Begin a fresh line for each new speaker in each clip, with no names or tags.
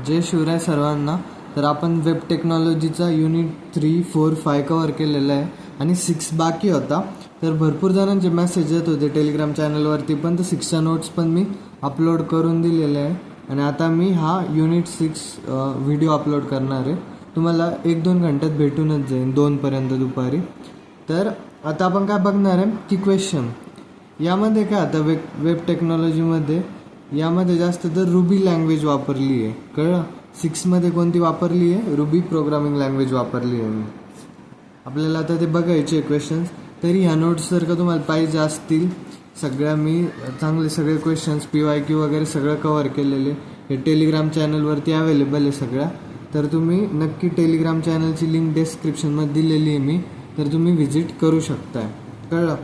जय शिवराय सर्वांना. तर आपण वेब टेक्नॉलॉजीचा युनिट 3, 4, 5 कवर केलेला आहे आणि 6 बाकी होता. तर भरपूर जणांचे मेसेज येत होते टेलिग्राम चॅनलवरती पण. तर 6च्या नोट्स पण मी अपलोड करून दिलेले आहे आणि आता मी हा युनिट 6 व्हिडिओ अपलोड करणार आहे. तुम्हाला 1-2 घंट्यात भेटूनच जाईल, 2पर्यंत दुपारी. तर आता आपण काय बघणार आहे की क्वेश्चन यामध्ये काय आता वेब टेक्नॉलॉजीमध्ये यामध्ये जास्त तर रुबी लँग्वेज वापरली आहे. कळलं? 6मध्ये कोणती वापरली आहे? रुबी प्रोग्रामिंग लँग्वेज वापरली आहे. आपल्याला आता ते बघायचे क्वेश्चन्स. तरी ह्या नोट्स जर का तुम्हाला पाहिजे असतील सगळ्या, मी चांगले सगळे क्वेश्चन्स PYQ वगैरे सगळं कवर केलेले हे टेलिग्राम चॅनलवरती अवेलेबल आहे सगळ्या. तर तुम्ही नक्की टेलिग्राम चॅनलची लिंक डिस्क्रिप्शनमध्ये दिलेली आहे मी, तर तुम्ही व्हिजिट करू शकताय. कळलं?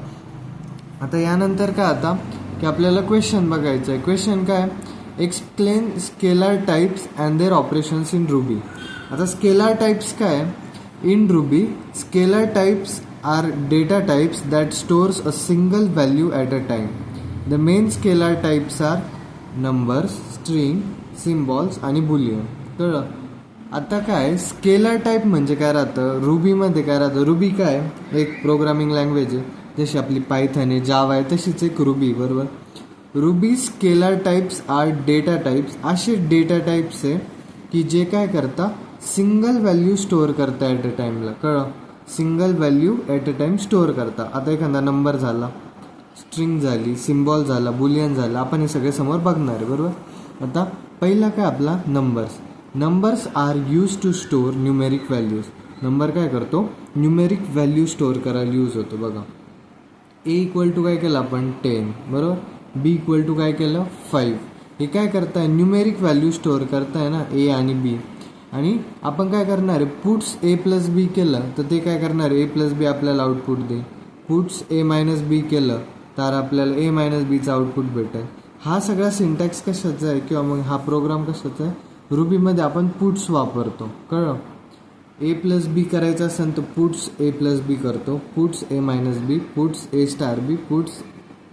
आता यानंतर काय आता की आपल्याला क्वेश्चन बघायचं आहे. क्वेश्चन काय? Explain scalar types and their operations in Ruby. आता स्केलर टाइप्स काय? In Ruby scalar types are data types that stores a single value at a time. The main scalar types are numbers, string, symbols आणि Boolean. कळलं? आता काय scalar type म्हणजे काय राहतं रुबीमध्ये? काय राहतं? रुबी काय एक प्रोग्रामिंग लँग्वेज आहे, जशी आपली पायथन आहे, जावा आहे, तशीच एक रुबी. बरोबर? Ruby scalar types are data types. असे डेटा टाइप्स आहे की जे काय करता सिंगल व्हॅल्यू स्टोअर करता ॲट अ टाइमला. कळलं? Single value at a time store करता. आता एखादा नंबर झाला, स्ट्रिंग झाली, सिम्बॉल झाला, बुलियन झाला, आपण हे सगळे समोर बघणार आहे. बरोबर? आता पहिला काय आपला numbers. Numbers are use to store numeric values. Number काय करतो? न्यूमेरिक व्हॅल्यू स्टोअर करायला यूज होतो. बघा, A= काय केलं आपण 10. बरोबर? B= काय केलं 5. हे काय करताय? न्यूमेरिक व्हॅल्यू स्टोअर करताय ना, A आणि B. आणि आपण काय करणार आहे? पुट्स A+B केलं तर ते काय करणार आहे? A+B आपल्याला आउटपुट देईल. पुट्स A-B केलं तर आपल्याला A-Bचं आउटपुट भेटेल. हा सगळा सिंटॅक्स कशाचा आहे किंवा मग हा प्रोग्राम कशाचा आहे? रुबीमध्ये आपण पुट्स वापरतो. कळलं? A+B करायचं असेल तर पुट्स A+B करतो, puts A-B, puts A*B, puts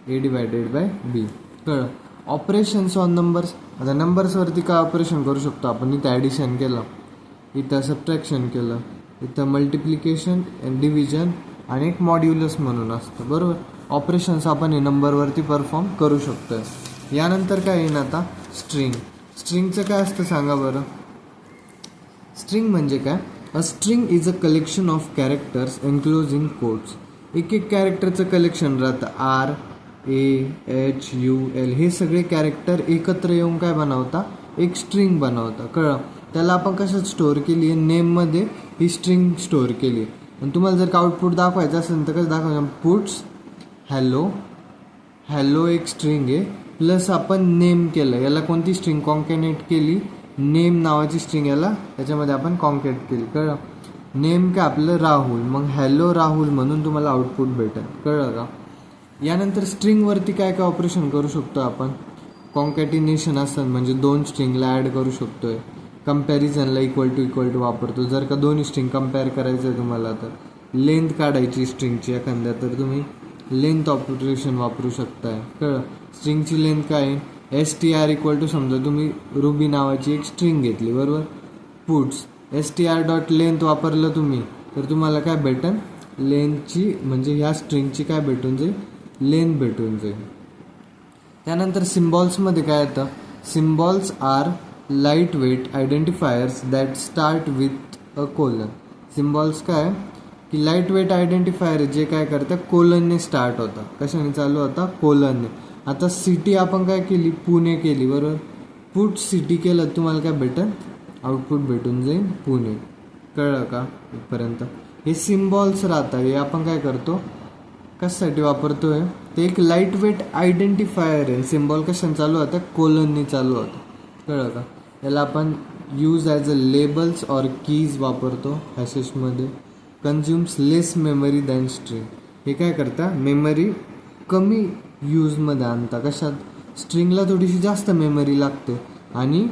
A/B. कळलं? Operations on numbers. आता नंबर्सवरती काय ऑपरेशन करू शकतो आपण? इथं ॲडिशन केलं, इथं सबट्रॅक्शन केलं, इथं मल्टिप्लिकेशन, डिव्हिजन आणि एक मॉड्युलस म्हणून असतं. बरोबर? ऑपरेशन्स आपण हे नंबरवरती परफॉर्म करू शकतो. यानंतर काय येईन आता? स्ट्रिंग. स्ट्रिंगचं काय असतं सांगा बरं? स्ट्रिंग म्हणजे काय? A string is a collection of characters enclosing codes. एक कॅरेक्टरचं कलेक्शन राहतं. R-A-H-U-L हे सगळे कॅरेक्टर एकत्र येऊन काय बनवता? एक स्ट्रिंग बनवता. कळलं? त्याला आपण कशात स्टोअर केली आहे? नेममध्ये ही स्ट्रिंग स्टोअर केली आहे. आणि तुम्हाला जर का आउटपुट दाखवायचं असेल तर कसं दाखवायचं? पुट्स हॅलो एक स्ट्रिंग आहे, प्लस आपण नेम केलं. याला कोणती स्ट्रिंग कॉन्कॅनेट केली? नेम नावाची स्ट्रिंग याला त्याच्यामध्ये आपण कॉन्कॅट केली. कळलं? नेम काय आपलं? राहुल. मग हॅलो राहुल म्हणून तुम्हाला आउटपुट भेटेल. कळलं का? यानंतर स्ट्रिंगवरती काय काय ऑपरेशन करू शकतो आपण? कॉन्कॅटिनेशन असेल म्हणजे 2 स्ट्रिंगला ॲड करू शकतोय. कंपॅरिझनला == वापरतो. जर का दोन्ही स्ट्रिंग कंपेअर करायचं आहे तुम्हाला तर लेंथ काढायची स्ट्रिंगची एखाद्या, तर तुम्ही लेंथ ऑपरेशन वापरू शकताय. कळलं? स्ट्रिंगची लेंथ काय आहे? str समजा तुम्ही रुबी नावाची एक स्ट्रिंग घेतली. बरोबर? पुट्स str.length वापरलं तुम्ही तर तुम्हाला काय भेटेल? लेंथची म्हणजे ह्या स्ट्रिंगची काय भेटून जाईल? लेंथ भेटून जाईल. त्यानंतर सिम्बॉल्समध्ये काय येतं? Symbols are light weight identifiers that start with a colon. Symbols काय की लाईट वेट आयडेंटिफायर जे काय करतं? कोलनने स्टार्ट होतं. कशाने चालू होता? कोलनने. आता सिटी आपण काय केली? पुणे केली. बरोबर? पुट सिटी केलं तुम्हाला काय भेटेल? आउटपुट भेटून जाईल पुणे. कळलं का इथपर्यंत? हे सिम्बॉल्स राहतात. हे आपण काय करतो? कशासाठी वापरतोय? ते एक लाईट वेट आयडेंटिफायर आहे. सिम्बॉल कशाने चालू होतं? कोलनने चालू होतं. कळलं का? याला आपण use as a labels or keys वापरतो हॅशेसमध्ये. कन्झ्युम्स लेस मेमरी दॅन स्ट्रिंग. हे काय करता? मेमरी कमी यूजमध्ये आणता. कशात? स्ट्रिंगला थोडीशी जास्त मेमरी लागते आणि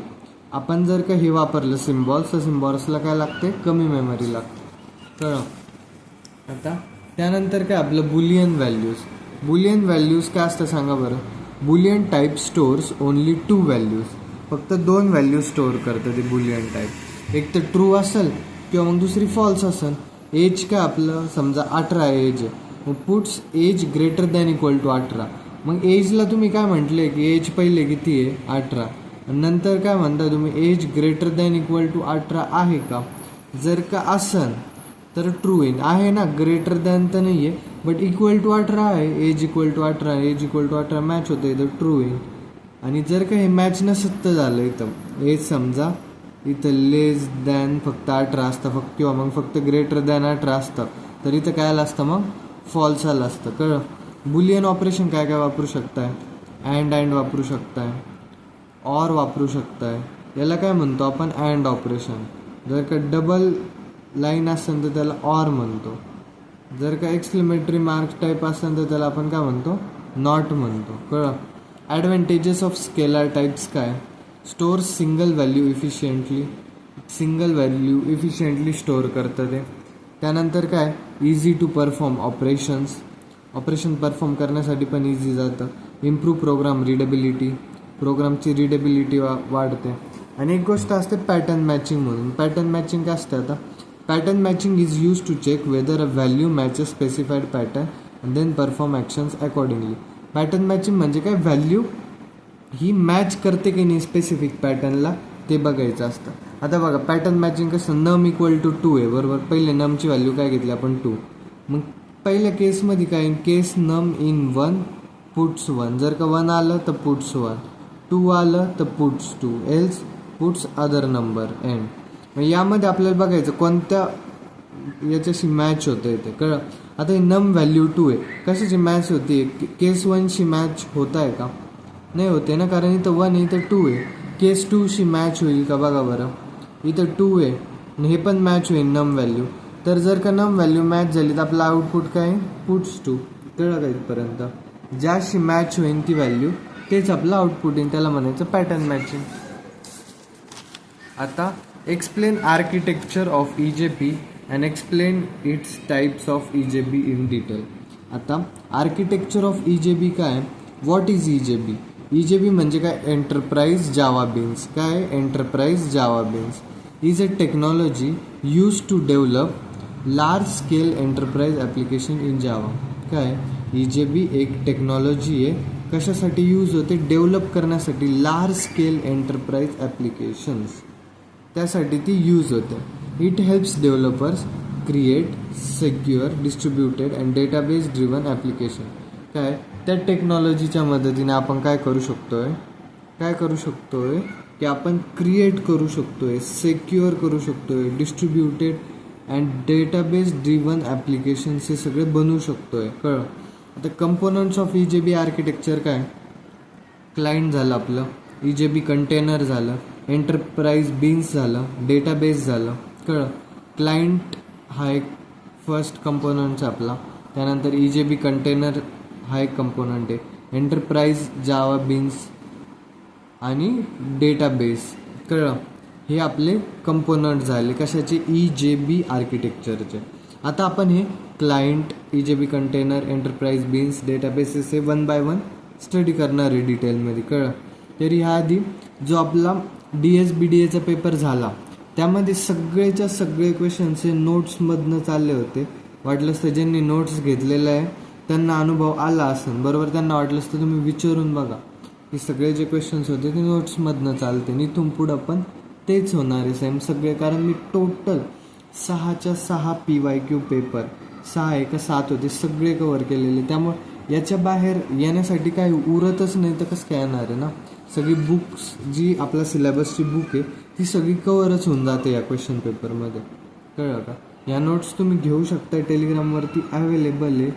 आपण जर का हे वापरलं सिम्बॉल्स तर सिम्बॉल्सला काय लागते? कमी मेमरी लागते. कळलं? आता त्यानंतर काय आपलं बुलियन व्हॅल्यूज. बुलियन व्हॅल्यूज काय असतं सांगा बरं? Boolean type stores only 2 values. फक्त 2 व्हॅल्यू स्टोअर करतं ते बुलियन टाईप, एक तर ट्रू असेल किंवा मग दुसरी फॉल्स असेल. एज काय आपलं समजा 18 एज आहे, मग puts age greater than equal to 18. मग एजला तुम्ही काय म्हटले की एज पहिले किती आहे 18, नंतर काय म्हणता तुम्ही age greater than equal to 18 आहे का. जर का असन तर ट्रू येईल, आहे ना, ग्रेटर दॅन तर नाही आहे बट इक्वल टू 18 आहे, age equal to 18, age equal to 18 match होतं तर ट्रू येईल. आणि जर का हे मॅच नसत झालं इथं एज समजा इथं लेस दॅन फक्त 18 असतं फक्त, किंवा मग फक्त ग्रेटर दॅन 18 असतं, तर इथं काय आलं असतं मग फॉल्स आलं असतं. कळलं. बुलियन ऑपरेशन काय काय वापरू शकताय, अँड वापरू शकताय, ऑर वापरू शकताय, याला काय म्हणतो आपण अँड ऑपरेशन. जर का डबल लाईन असेल तर त्याला ऑर म्हणतो, जर का एक्सक्लेमेटरी मार्क टाईप असेल तर त्याला आपण काय म्हणतो नॉट म्हणतो. कळलं. ॲडव्हान्टेजेस ऑफ स्केलर टाईप्स काय, store single value efficiently store करतं ते. त्यानंतर काय easy to perform operation perform करण्यासाठी पण इझी जातं. इम्प्रूव्ह प्रोग्राम रीडेबिलिटी, प्रोग्रामची रीडेबिलिटी वाढते. आणि एक गोष्ट असते पॅटर्न मॅचिंग म्हणून. पॅटर्न मॅचिंग काय असते, आता pattern matching is use to check whether a value matches specified pattern and then perform actions accordingly. Pattern matching म्हणजे काय, व्हॅल्यू ही मॅच करते की नाही स्पेसिफिक पॅटर्नला ते बघायचं असतं. आता बघा पॅटर्न मॅचिंग कसं, नम इक्वल टू 2 आहे बरोबर, पहिले नमची व्हॅल्यू काय घेतली आपण 2, मग पहिल्या केसमध्ये काय, केस नम इन 1 पुट्स 1, जर का 1 आलं तर पुट्स 1, 2 आलं तर puts 2, else puts other number end. मग यामध्ये आपल्याला बघायचं कोणत्या याच्याशी मॅच होतं ते. कळलं. आता ही नम व्हॅल्यू 2 आहे, कशाची मॅच होती, केस 1शी मॅच होत आहे का, नाही होते ना, कारण इथं 1 आहे इथं 2 आहे. केस 2शी मॅच होईल का बघा बरं, इथं 2 आहे आणि हे पण मॅच होईल नम व्हॅल्यू. तर जर का नम व्हॅल्यू मॅच झाली तर आपलं आउटपुट काय पुट्स 2. कळलं का इथपर्यंत, ज्याशी मॅच होईल ती व्हॅल्यू तेच आपलं आउटपुट येईल, त्याला म्हणायचं पॅटर्न मॅचिंग. आता explain architecture of EJP and explain its types of EJP in detail. आता आर्किटेक्चर ऑफ EJP काय, व्हॉट इज EJP. EJP म्हणजे काय, एंटरप्राइज जावा बीन्स. काय, enterprise Java beans is a technology use to develop large scale enterprise application in Java. काय, EJP एक technology आहे, कशासाठी use होते, डेव्हलप करण्यासाठी लार्ज स्केल एंटरप्राइज ॲप्लिकेशन्स, त्यासाठी ती यूज होते. It helps developers create secure distributed and database driven application. काय, त्या टेक्नॉलॉजीच्या मदतीने आपण काय करू शकतोय की आपण क्रिएट करू शकतोय, सेक्युअर करू शकतोय, distributed and database driven applications हे सगळे बनवू शकतोय. कळलं. आता कंपोनंट्स ऑफ EJP आर्किटेक्चर काय, क्लायंट झालं आपलं, EJP कंटेनर झालं, एंटरप्राइज बीन्स झालं, डेटाबेस झालं. कळलं. क्लायंट हा एक फर्स्ट कंपोनंट आपला, त्यानंतर EJP कंटेनर हा एक कंपोनंट आहे, एंटरप्राइज जावा बीन्स आणि डेटाबेस. कळलं. हे आपले कंपोनंट झाले कशाचे, EJP आर्किटेक्चरचे. आता आपण हे client, EJP container, enterprise beans, databases हे 1 बाय 1 स्टडी करणार आहे डिटेलमध्ये. कळलं. तरी ह्या आधी जो आपला DSBDAचा पेपर झाला त्यामध्ये सगळेच्या सगळे क्वेश्चन्स हे नोट्समधनं चालले होते. वाटलं असतं ज्यांनी नोट्स घेतलेलं आहे त्यांना अनुभव आला असेल बरोबर, त्यांना वाटलं असतं तुम्ही विचारून बघा की सगळे जे क्वेश्चन्स होते ते नोट्समधनं चालते. आणि इथून पुढं पण तेच होणार आहे सेम सगळे, कारण मी टोटल 6च्या 6 PYQ पेपर 6 आहे का 7 होते सगळे कवर केलेले. त्यामुळे याच्या बाहेर येण्यासाठी काही उरतच नाही तर कसं काय येणार आहे ना. सगळी बुक्स जी आपल्या सिलेबसची बुक आहे ती सगळी कवरच होऊन जाते या क्वेश्चन पेपरमध्ये. कळलं का. या नोट्स तुम्ही घेऊ शकता, टेलिग्रामवरती अवेलेबल आहे.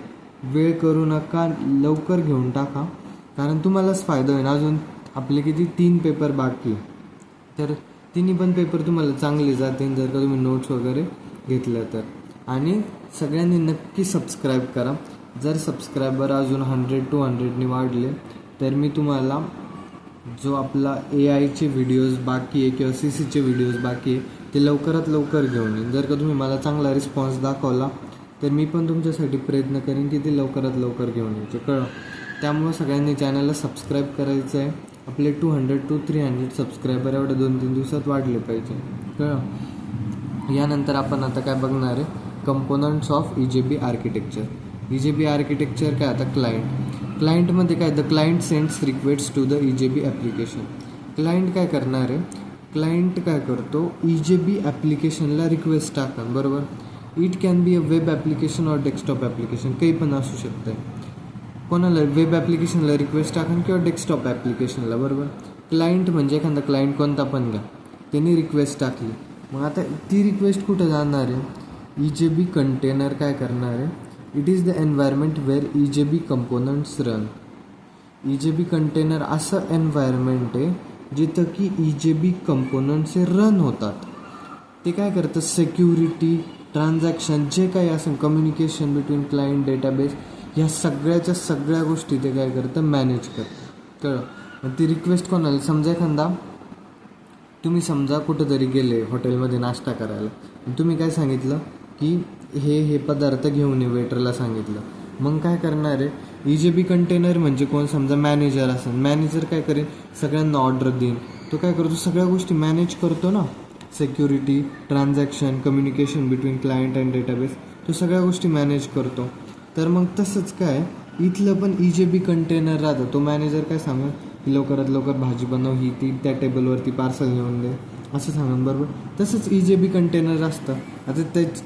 वेळ करू नका, लवकर घेऊन टाका, कारण तुम्हालाच फायदा होईल. अजून आपले किती 3 पेपर बाकी, तर तिन्ही पण पेपर तुम्हाला चांगले जातील जर का तुम्ही नोट्स वगैरे घेतल्या तर. आणि सगळ्यांनी नक्की सबस्क्राईब करा. जर सबस्क्रायबर अजून 100-200 वाढले तर मी तुम्हाला जो आपला AIचे व्हिडिओज बाकी आहे किंवा CCचे व्हिडिओज बाकी आहे ते लवकरात लवकर घेऊन येईन. जर का तुम्ही मला चांगला रिस्पॉन्स दाखवला तर मी पण तुमच्यासाठी प्रयत्न करेन की ते लवकरात लवकर घेऊन यायचे. कळलं. त्यामुळं सगळ्यांनी चॅनलला सबस्क्राईब करायचं आहे. आपले 200 to 300 सबस्क्रायबर एवढे 2-3 दिवसात वाढले पाहिजे. कळलं. यानंतर आपण आता काय बघणार आहे, components of EJB architecture. EJB architecture काय, आता क्लायंटमध्ये काय, the client sends request to the EJB application. Client काय करणार आहे, क्लायंट काय करतो, EJB ॲप्लिकेशनला रिक्वेस्ट टाका, बरोबर. It can be a web application और डेस्कटॉप ॲप्लिकेशन, काही पण असू शकतं. कोणाला, वेब ॲप्लिकेशनला रिक्वेस्ट टाका किंवा डेस्कटॉप ॲप्लिकेशनला, बरोबर. क्लायंट म्हणजे एखादा क्लायंट कोणता पण घ्या, त्यांनी रिक्वेस्ट टाकली. मग आता ती रिक्वेस्ट कुठं जाणार आहे, EJB कंटेनर काय करणार आहे, it is the environment where EJB components run. EJB container असं एन्व्हायरमेंट आहे जिथं की EJB कंपोनंट्स रन होतात. ते काय करतं, सिक्युरिटी, ट्रान्झॅक्शन, जे काही असेल, कम्युनिकेशन बिटवीन क्लायंट, डेटाबेस, ह्या सगळ्याच्या सगळ्या गोष्टी ते काय करतं, मॅनेज करतं. कळलं. मग ती रिक्वेस्ट कोणाला, समजा एखादा तुम्ही समजा कुठंतरी गेले हॉटेलमध्ये नाश्ता करायला, तुम्ही काय सांगितलं की हे पदार्थ घेऊन ये, वेटरला सांगितलं. मग काय करणार आहे, EJB कंटेनर म्हणजे कोण, समजा मॅनेजर असेल, मॅनेजर काय करेल, सगळ्यांना ऑर्डर देईन, तो काय करतो, सगळ्या गोष्टी मॅनेज करतो ना, security, transaction, communication between client and database, तो सगळ्या गोष्टी मॅनेज करतो. तर मग तसंच काय इथलं पण EJB कंटेनर राहतं, तो मॅनेजर काय सांगेल की लवकरात लवकर भाजी बनव, ही ती त्या टेबलवरती पार्सल घेऊन दे, असं सांगून, बरोबर. तसंच EJB कंटेनर असतं. आता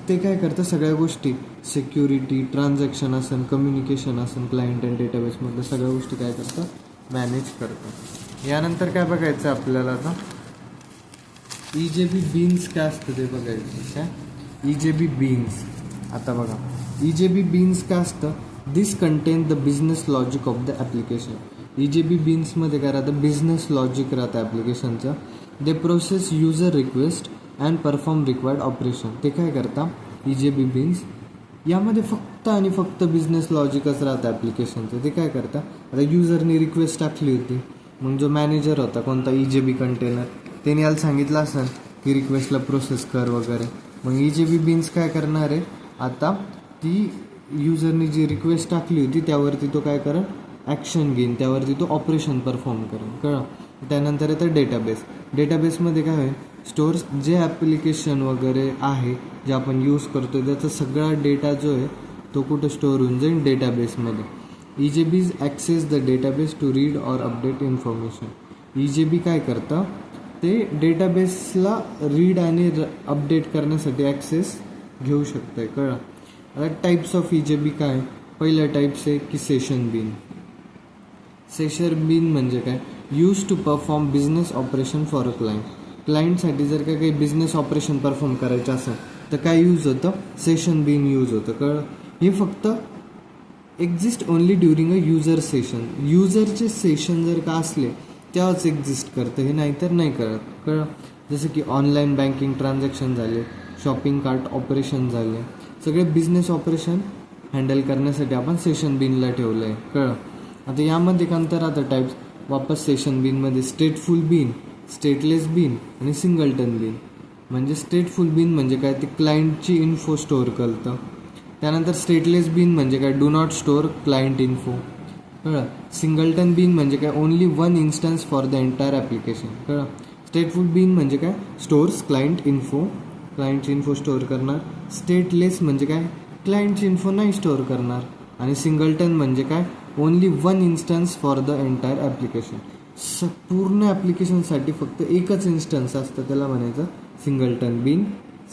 ते काय करतं, सगळ्या गोष्टी, सिक्युरिटी, ट्रान्झॅक्शन असेल, कम्युनिकेशन असेल, क्लायंट अँड डेटाबेसमधल्या सगळ्या गोष्टी काय करतं, मॅनेज करतं. यानंतर काय बघायचं आपल्याला, आता EJB बीन्स काय असतं ते बघायचं. काय EJB बीन्स, आता बघा EJB बीन्स काय असतं, this contain the business logic of the application. EJB बीन्समध्ये काय राहतं, बिझनेस लॉजिक राहतं ॲप्लिकेशनचं. They process user request and perform required operation. ते काय करता, EJB बीन्स यामध्ये फक्त आणि फक्त बिझनेस लॉजिकच राहतं ॲप्लिकेशनचं. ते काय करता, आता युजरनी रिक्वेस्ट टाकली होती, मग जो मॅनेजर होता कोणता, EJB कंटेनर, त्याने याला सांगितलं असेल की रिक्वेस्टला प्रोसेस कर वगैरे. मग EJB बीन्स काय करणार आहे, आता ती युजरनी जी रिक्वेस्ट टाकली होती त्यावरती तो काय करेल, ॲक्शन घेईन, त्यावरती तो ऑपरेशन परफॉर्म करेल. कळलं. त्यानंतर येतं डेटाबेस. डेटाबेसमध्ये काय होईल, स्टोअर्स, जे ॲप्लिकेशन वगैरे आहे जे आपण यूज करतो त्याचा सगळा डेटा जो आहे तो कुठं स्टोअर होऊन जाईल, डेटाबेसमध्ये. EJB's access the database to read or update information. EJB काय करतं, ते डेटाबेसला रीड आणि अपडेट करण्यासाठी ॲक्सेस घेऊ शकतं आहे. कळलं. आता टाईप्स ऑफ EJB काय, पहिलं टाईप्स आहे की सेशन बीन. सेशन बीन म्हणजे काय, use to perform business operation for a client. क्लायंटसाठी जर का काही बिझनेस ऑपरेशन परफॉर्म करायचं असेल तर काय यूज होतं, सेशन बीन यूज होतं. कळलं. हे फक्त exist only during a user session. युजरचे सेशन जर का असले तेव्हाच एक्झिस्ट करतं, हे नाहीतर नाही करत. कळलं. जसं की ऑनलाईन बँकिंग ट्रान्झॅक्शन झाले, शॉपिंग कार्ट ऑपरेशन झाले, सगळे बिझनेस ऑपरेशन हँडल करण्यासाठी आपण सेशन बीनला ठेवलं आहे. कळलं. आता यामध्ये कोणतं राहतं टाईप्स, वापस सेशन बीनमध्ये स्टेटफुल बीन, स्टेटलेस बीन आणि सिंगलटन बीन. म्हणजे स्टेटफुल बीन म्हणजे काय, ते क्लायंटची इन्फो स्टोअर करतं. त्यानंतर स्टेटलेस बीन म्हणजे काय, do not store client info. कळलं. सिंगलटन बीन म्हणजे काय, only one instance for the entire application. कळलं. स्टेटफुल बीन म्हणजे काय, स्टोअर्स क्लायंट इन्फो, क्लायंटची इन्फो स्टोअर करणार. स्टेटलेस म्हणजे काय, क्लायंटची इन्फो नाही स्टोअर करणार. आणि सिंगलटन म्हणजे काय, only one instance for the entire application. पूर्ण ॲप्लिकेशनसाठी फक्त एकच इन्स्टन्स असतं, त्याला म्हणायचं सिंगलटन बीन.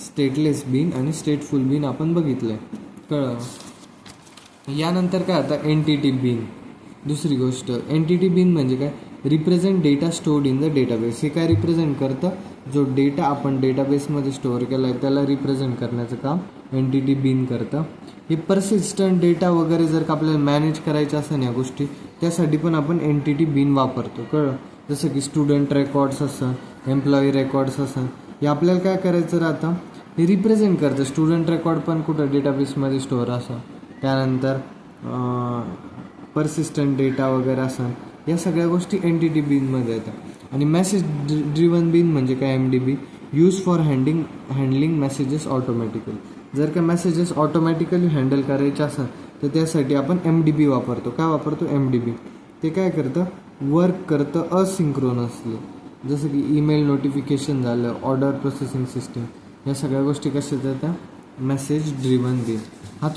स्टेटलेस बीन आणि स्टेटफुल बीन आपण बघितलं आहे. कळलं. यानंतर काय, आता एंटिटी बीन. दुसरी गोष्ट, एंटिटी बीन म्हणजे काय, represent data stored in the database. हे काय रिप्रेझेंट करतं, जो डेटा आपण डेटाबेसमध्ये स्टोअर केला आहे त्याला रिप्रेझेंट करण्याचं काम एंटिटी बीन करतं. हे परसिस्टंट डेटा वगैरे जर का आपल्याला मॅनेज करायचं असेल या गोष्टी, त्यासाठी पण आपण एंटिटी बीन वापरतो. कळलं. जसं की स्टुडंट रेकॉर्ड्स असेल, एम्प्लॉई रेकॉर्ड्स असेल, हे आपल्याला काय करायचं राहतं, हे रिप्रेझेंट करतं. स्टुडंट रेकॉर्ड पण कुठं डेटाबेसमध्ये स्टोअर असेल. त्यानंतर परसिस्टंट डेटा वगैरे असेल, या सगळ्या गोष्टी एंटिटी बीनमध्ये येतात. आणि मेसेज ड्रिवन बीन म्हणजे काय, MDB, use for handling messages automatically. जर का मेसेजेस ऑटोमॅटिकली हँडल करायचे असेल तर त्यासाठी आपण MDB वापरतो. काय वापरतो, MDB. ते काय करतं, वर्क करतं असिंक्रोनसली. जसं की ईमेल नोटिफिकेशन झालं, ऑर्डर प्रोसेसिंग सिस्टीम, या सगळ्या गोष्टी कशा जात्या मेसेज ड्रिव्हन देईल. हा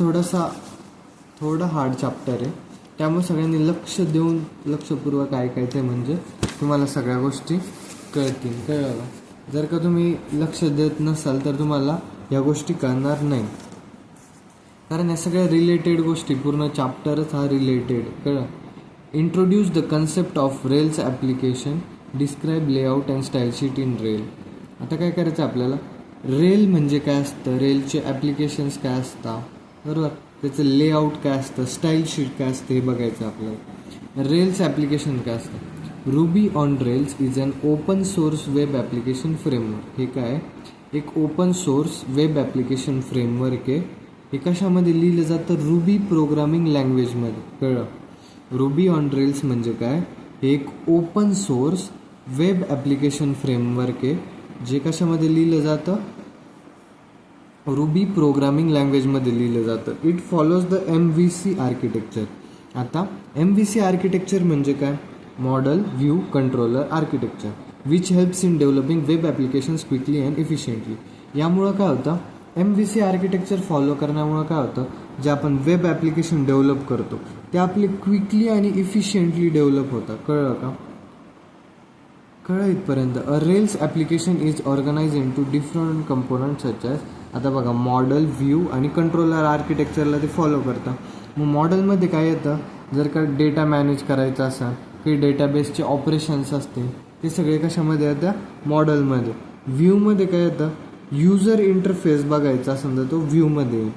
थोडा हार्ड चॅप्टर आहे, त्यामुळे सगळ्यांनी लक्ष देऊन लक्षपूर्वक ऐकायचं आहे, म्हणजे तुम्हाला सगळ्या गोष्टी कळतील. कळलं का? जर का तुम्ही लक्ष देत नसाल तर तुम्हाला या गोष्टी कळणार नाही, कारण या सगळ्या रिलेटेड गोष्टी, पूर्ण चॅप्टरच हा रिलेटेड. कळलं? Introduce the concept of rails application, describe layout and style sheet in rail. आता काय करायचं आपल्याला, रेल म्हणजे काय असतं, रेलचे ॲप्लिकेशन्स काय असतात, बरोबर, त्याचं लेआउट काय असतं, स्टाईल शीट काय असते हे बघायचं आपल्याला. रेल्स ॲप्लिकेशन काय असतं. Ruby on Rails is an open source web application framework. हे काय, एक open source web application framework आहे. हे कशामध्ये लिहिलं जातं, रुबी प्रोग्रामिंग लँग्वेजमध्ये. कळलं? रुबी ऑन रेल्स म्हणजे काय, हे एक open source web application framework आहे, जे कशामध्ये लिहिलं जातं, रुबी प्रोग्रामिंग लँग्वेजमध्ये लिहिलं जातं. It follows the MVC architecture. आता MVC आर्किटेक्चर म्हणजे काय, model view controller architecture, which helps in developing web applications quickly and efficiently. यामुळं काय होतं, MVC आर्किटेक्चर फॉलो करण्यामुळं काय होतं, जे आपण वेब ॲप्लिकेशन डेव्हलप करतो ते आपले क्विकली आणि इफिशियंटली डेव्हलप होतं. कळलं का? कळलं इथपर्यंत. A Rails application is organize into different component such as, आता बघा मॉडल व्ह्यू आणि कंट्रोलर आर्किटेक्चरला ते फॉलो करतं. मग मॉडलमध्ये काय येतं, जर का डेटा मॅनेज करायचा असेल, काही डेटाबेसचे ऑपरेशन्स असतील, ते सगळे कशामध्ये येतं, मॉडलमध्ये. व्ह्यूमध्ये काय येतं, युजर इंटरफेस बघायचा असेल तर तो व्ह्यूमध्ये येईल.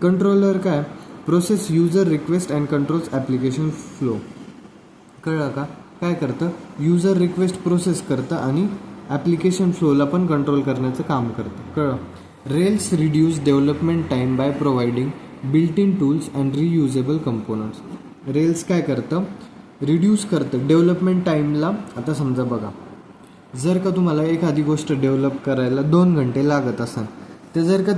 कंट्रोलर काय, process user request and controls application flow. कळलं का? काय करतं, युजर रिक्वेस्ट प्रोसेस करतं आणि ॲप्लिकेशन फ्लोला पण कंट्रोल करण्याचं काम करतं. कळलं? Rails reduce development time by providing built in tools and reusable components. Rails काय करतं, रिड्यूस करतं डेव्हलपमेंट टाईमला. आता समजा बघा, जर का तुम्हाला एखादी गोष्ट डेव्हलप करायला 2 घंटे लागत असेल, तर जर का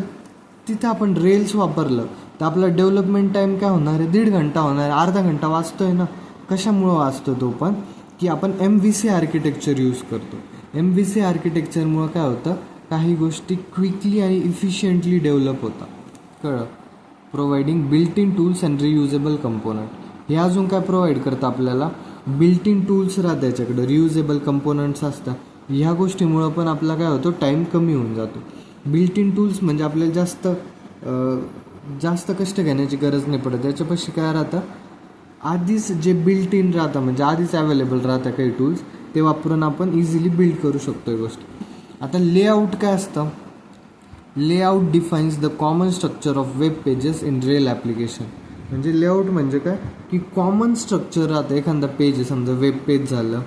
तिथं आपण रेल्स वापरलं तर आपला डेव्हलपमेंट टाईम काय होणार आहे, 1.5 घंटा होणार आहे, अर्धा घंटा वाचतोय ना. कशामुळं वाचतो तो पण, की आपण MVC आर्किटेक्चर यूज करतो. MVC आर्किटेक्चरमुळं काय होतं, काही गोष्टी क्विकली आणि इफिशियंटली डेव्हलप होतात. कळलं? Providing built in tools and reusable component. हे अजून काय प्रोव्हाइड करतं आपल्याला, बिल्ट इन टूल्स राहतात त्याच्याकडं, रियुजेबल कंपोनंट्स असतात. ह्या गोष्टीमुळं पण आपला काय होतो, टाईम कमी होऊन जातो. बिल्ट इन टूल्स म्हणजे आपल्याला जास्त कष्ट घेण्याची गरज नाही पडत. त्याच्यापाशी काय राहतं, आधीच जे बिल्ट इन राहतं, म्हणजे आधीच अवेलेबल राहतं काही टूल्स, ते वापरून आपण इझिली बिल्ड करू शकतो ही गोष्ट. आता लेआउट काय असतं, layout defines the common structure of web pages in rail application. म्हणजे लेआउट म्हणजे काय, की कॉमन स्ट्रक्चर राहतं. एखादा पेज आहे, समजा वेब पेज झालं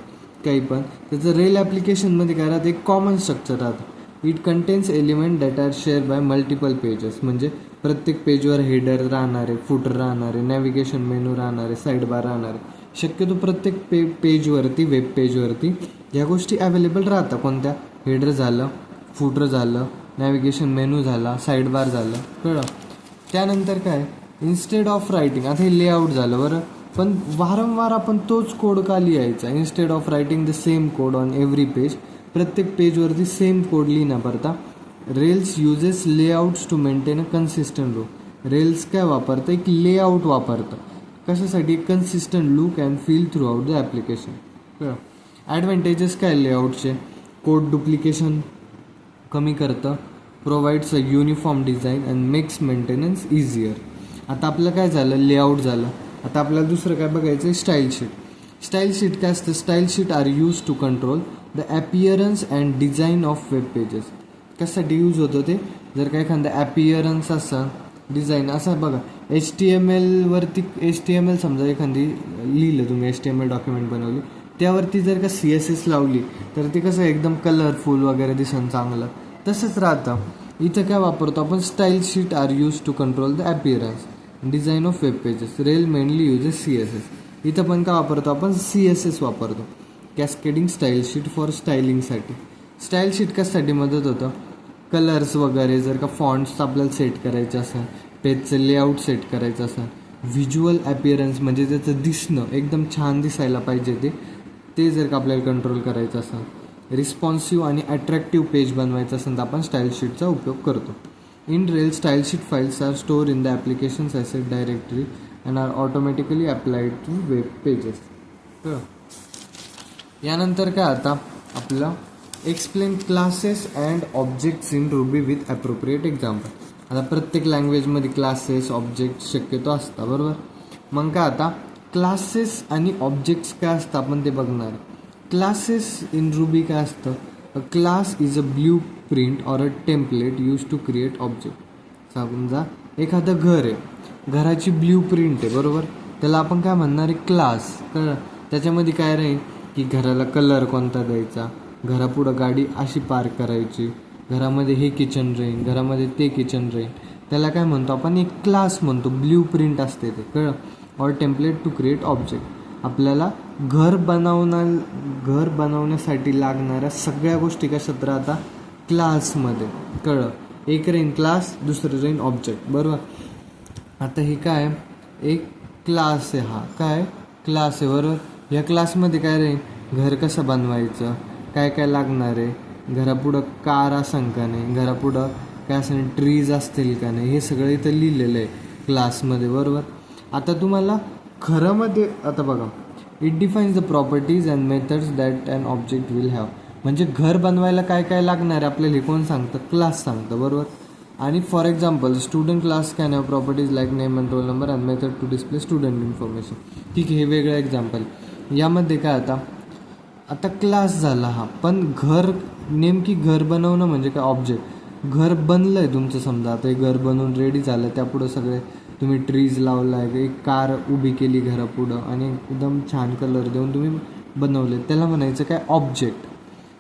काही पण, त्याचं रेल ॲप्लिकेशनमध्ये काय राहतं, एक कॉमन स्ट्रक्चर राहतं. It contains element that are share by multiple pages. म्हणजे प्रत्येक पेजवर हेडर राहणार आहे, फुटर राहणार आहे, नॅव्हिगेशन मेनू राहणार आहे, साईड बार राहणार आहे. शक्यतो प्रत्येक पेजवरती, वेब पेजवरती या गोष्टी अवेलेबल राहतात. कोणत्या, हेडर झालं, फुटर झालं, नॅव्हिगेशन मेनू झाला, साईड बार झालं. कळलं? त्यानंतर काय, इन्स्टेड ऑफ रायटिंग, आता हे लेआउट झालं बरं, पण वारंवार आपण तोच कोड का लिहायचा. Instead of writing the same code on every page, प्रत्येक पेजवरती सेम कोड लिहिणं पडता. Rails uses layouts to maintain a consistent look. Rails काय वापरतं, एक लेआउट वापरतं. कशासाठी, consistent look and feel throughout the application. Advantages काय लेआउटचे, कोड डुप्लिकेशन कमी करतं, provides a uniform design and makes maintenance easier. आता आपलं काय झालं, लेआउट झालं. आता आपल्याला दुसरं काय बघायचं आहे, स्टाईल शीट. स्टाईल शीट काय असतं, style sheet are use to control the appearance and design of web pages. कशासाठी यूज होतं ते, जर का एखादा ॲपियरन्स असं डिझाईन असं बघा, HTML HTML समजा एखादी लिहिलं तुम्ही, HTML डॉक्युमेंट बनवली, त्यावरती जर का CSS लावली तर ते कसं एकदम कलरफुल वगैरे दिसन चांगलं. तसंच राहतं इथं. काय वापरतो आपण, style sheet are use to control the appearance design of web pages. Rail mainly uses CSS. इथं पण काय वापरतो आपण, CSS वापरतो. कॅस्केडिंग स्टाईल शीट फॉर स्टायलिंगसाठी. स्टाईल शीट कशासाठी मदत होतं, कलर्स वगैरे, जर का फॉन्ट्स आपल्याला सेट करायचे असेल, पेजचं लेआउट सेट करायचं असेल, व्हिज्युअल ॲपियरन्स म्हणजे त्याचं दिसणं एकदम छान दिसायला पाहिजे ते, ते जर का आपल्याला कंट्रोल करायचं असेल, रिस्पॉन्सिव्ह आणि अट्रॅक्टिव्ह पेज बनवायचं असेल तर आपण स्टाईल शीटचा उपयोग करतो. In Rail style sheet files are store in the applications asset directory and are automatically applied to web pages. यानंतर काय आता आपलं explain classes and objects in Ruby with appropriate example. आता प्रत्येक लँग्वेजमध्ये क्लासेस ऑब्जेक्ट शक्यतो असतात, बरोबर. मग काय आता क्लासेस आणि ऑब्जेक्ट्स काय असतं आपण ते बघणार. क्लासेस इन रुबी काय असतं, a class is a blueprint or a template use to create object. समजा एखादं घर आहे, घराची ब्ल्यू प्रिंट आहे, बरोबर. त्याला आपण काय म्हणणार आहे, क्लास. कळलं. त्याच्यामध्ये काय राहील की घराला कलर कोणता द्यायचा, घरापुढं गाडी अशी पार्क करायची, घरामध्ये हे किचन राहील, घरामध्ये ते किचन राहील. त्याला काय म्हणतो आपण, एक क्लास म्हणतो, ब्ल्यू प्रिंट असते ते. कळलं. Or template to create object. आपल्याला घर बनवण्यासाठी लागणाऱ्या सगळ्या गोष्टी कशात राहतात, क्लासमध्ये. कळलं. एक राहीन क्लास, दुसरं राहीन ऑब्जेक्ट, बरोबर. आता हे काय, एक क्लास आहे, हा काय क्लास आहे, बरोबर. या क्लासमध्ये काय राहील, घर कसं बनवायचं, काय काय लागणार आहे, घरापुढं कार असेल का नाही, घरापुढं काय असेल ट्रीज असतील का नाही, हे सगळं इथं लिहिलेलं आहे क्लासमध्ये, बरोबर. आता तुम्हाला खरंमध्ये आता बघा, it defines the properties and methods that an object will have. म्हणजे घर बनवायला काय काय लागणार आहे आपल्याला हे कोण सांगतं, क्लास सांगतं, बरोबर. आणि for example student class can have properties like name and roll number and method to display student information. ठीक आहे, हे वेगळं एक्झाम्पल. यामध्ये काय आता क्लास झाला हा, पण घर नेमकी घर बनवणं म्हणजे काय, ऑब्जेक्ट. घर बनलं आहे तुमचं, समजा आता हे घर बनवून रेडी झालं, त्यापुढं सगळे तुम्ही ट्रीज लावला आहे, एक कार उभी केली घरापुढं आणि एकदम छान कलर देऊन तुम्ही बनवले, त्याला म्हणायचं काय, ऑब्जेक्ट.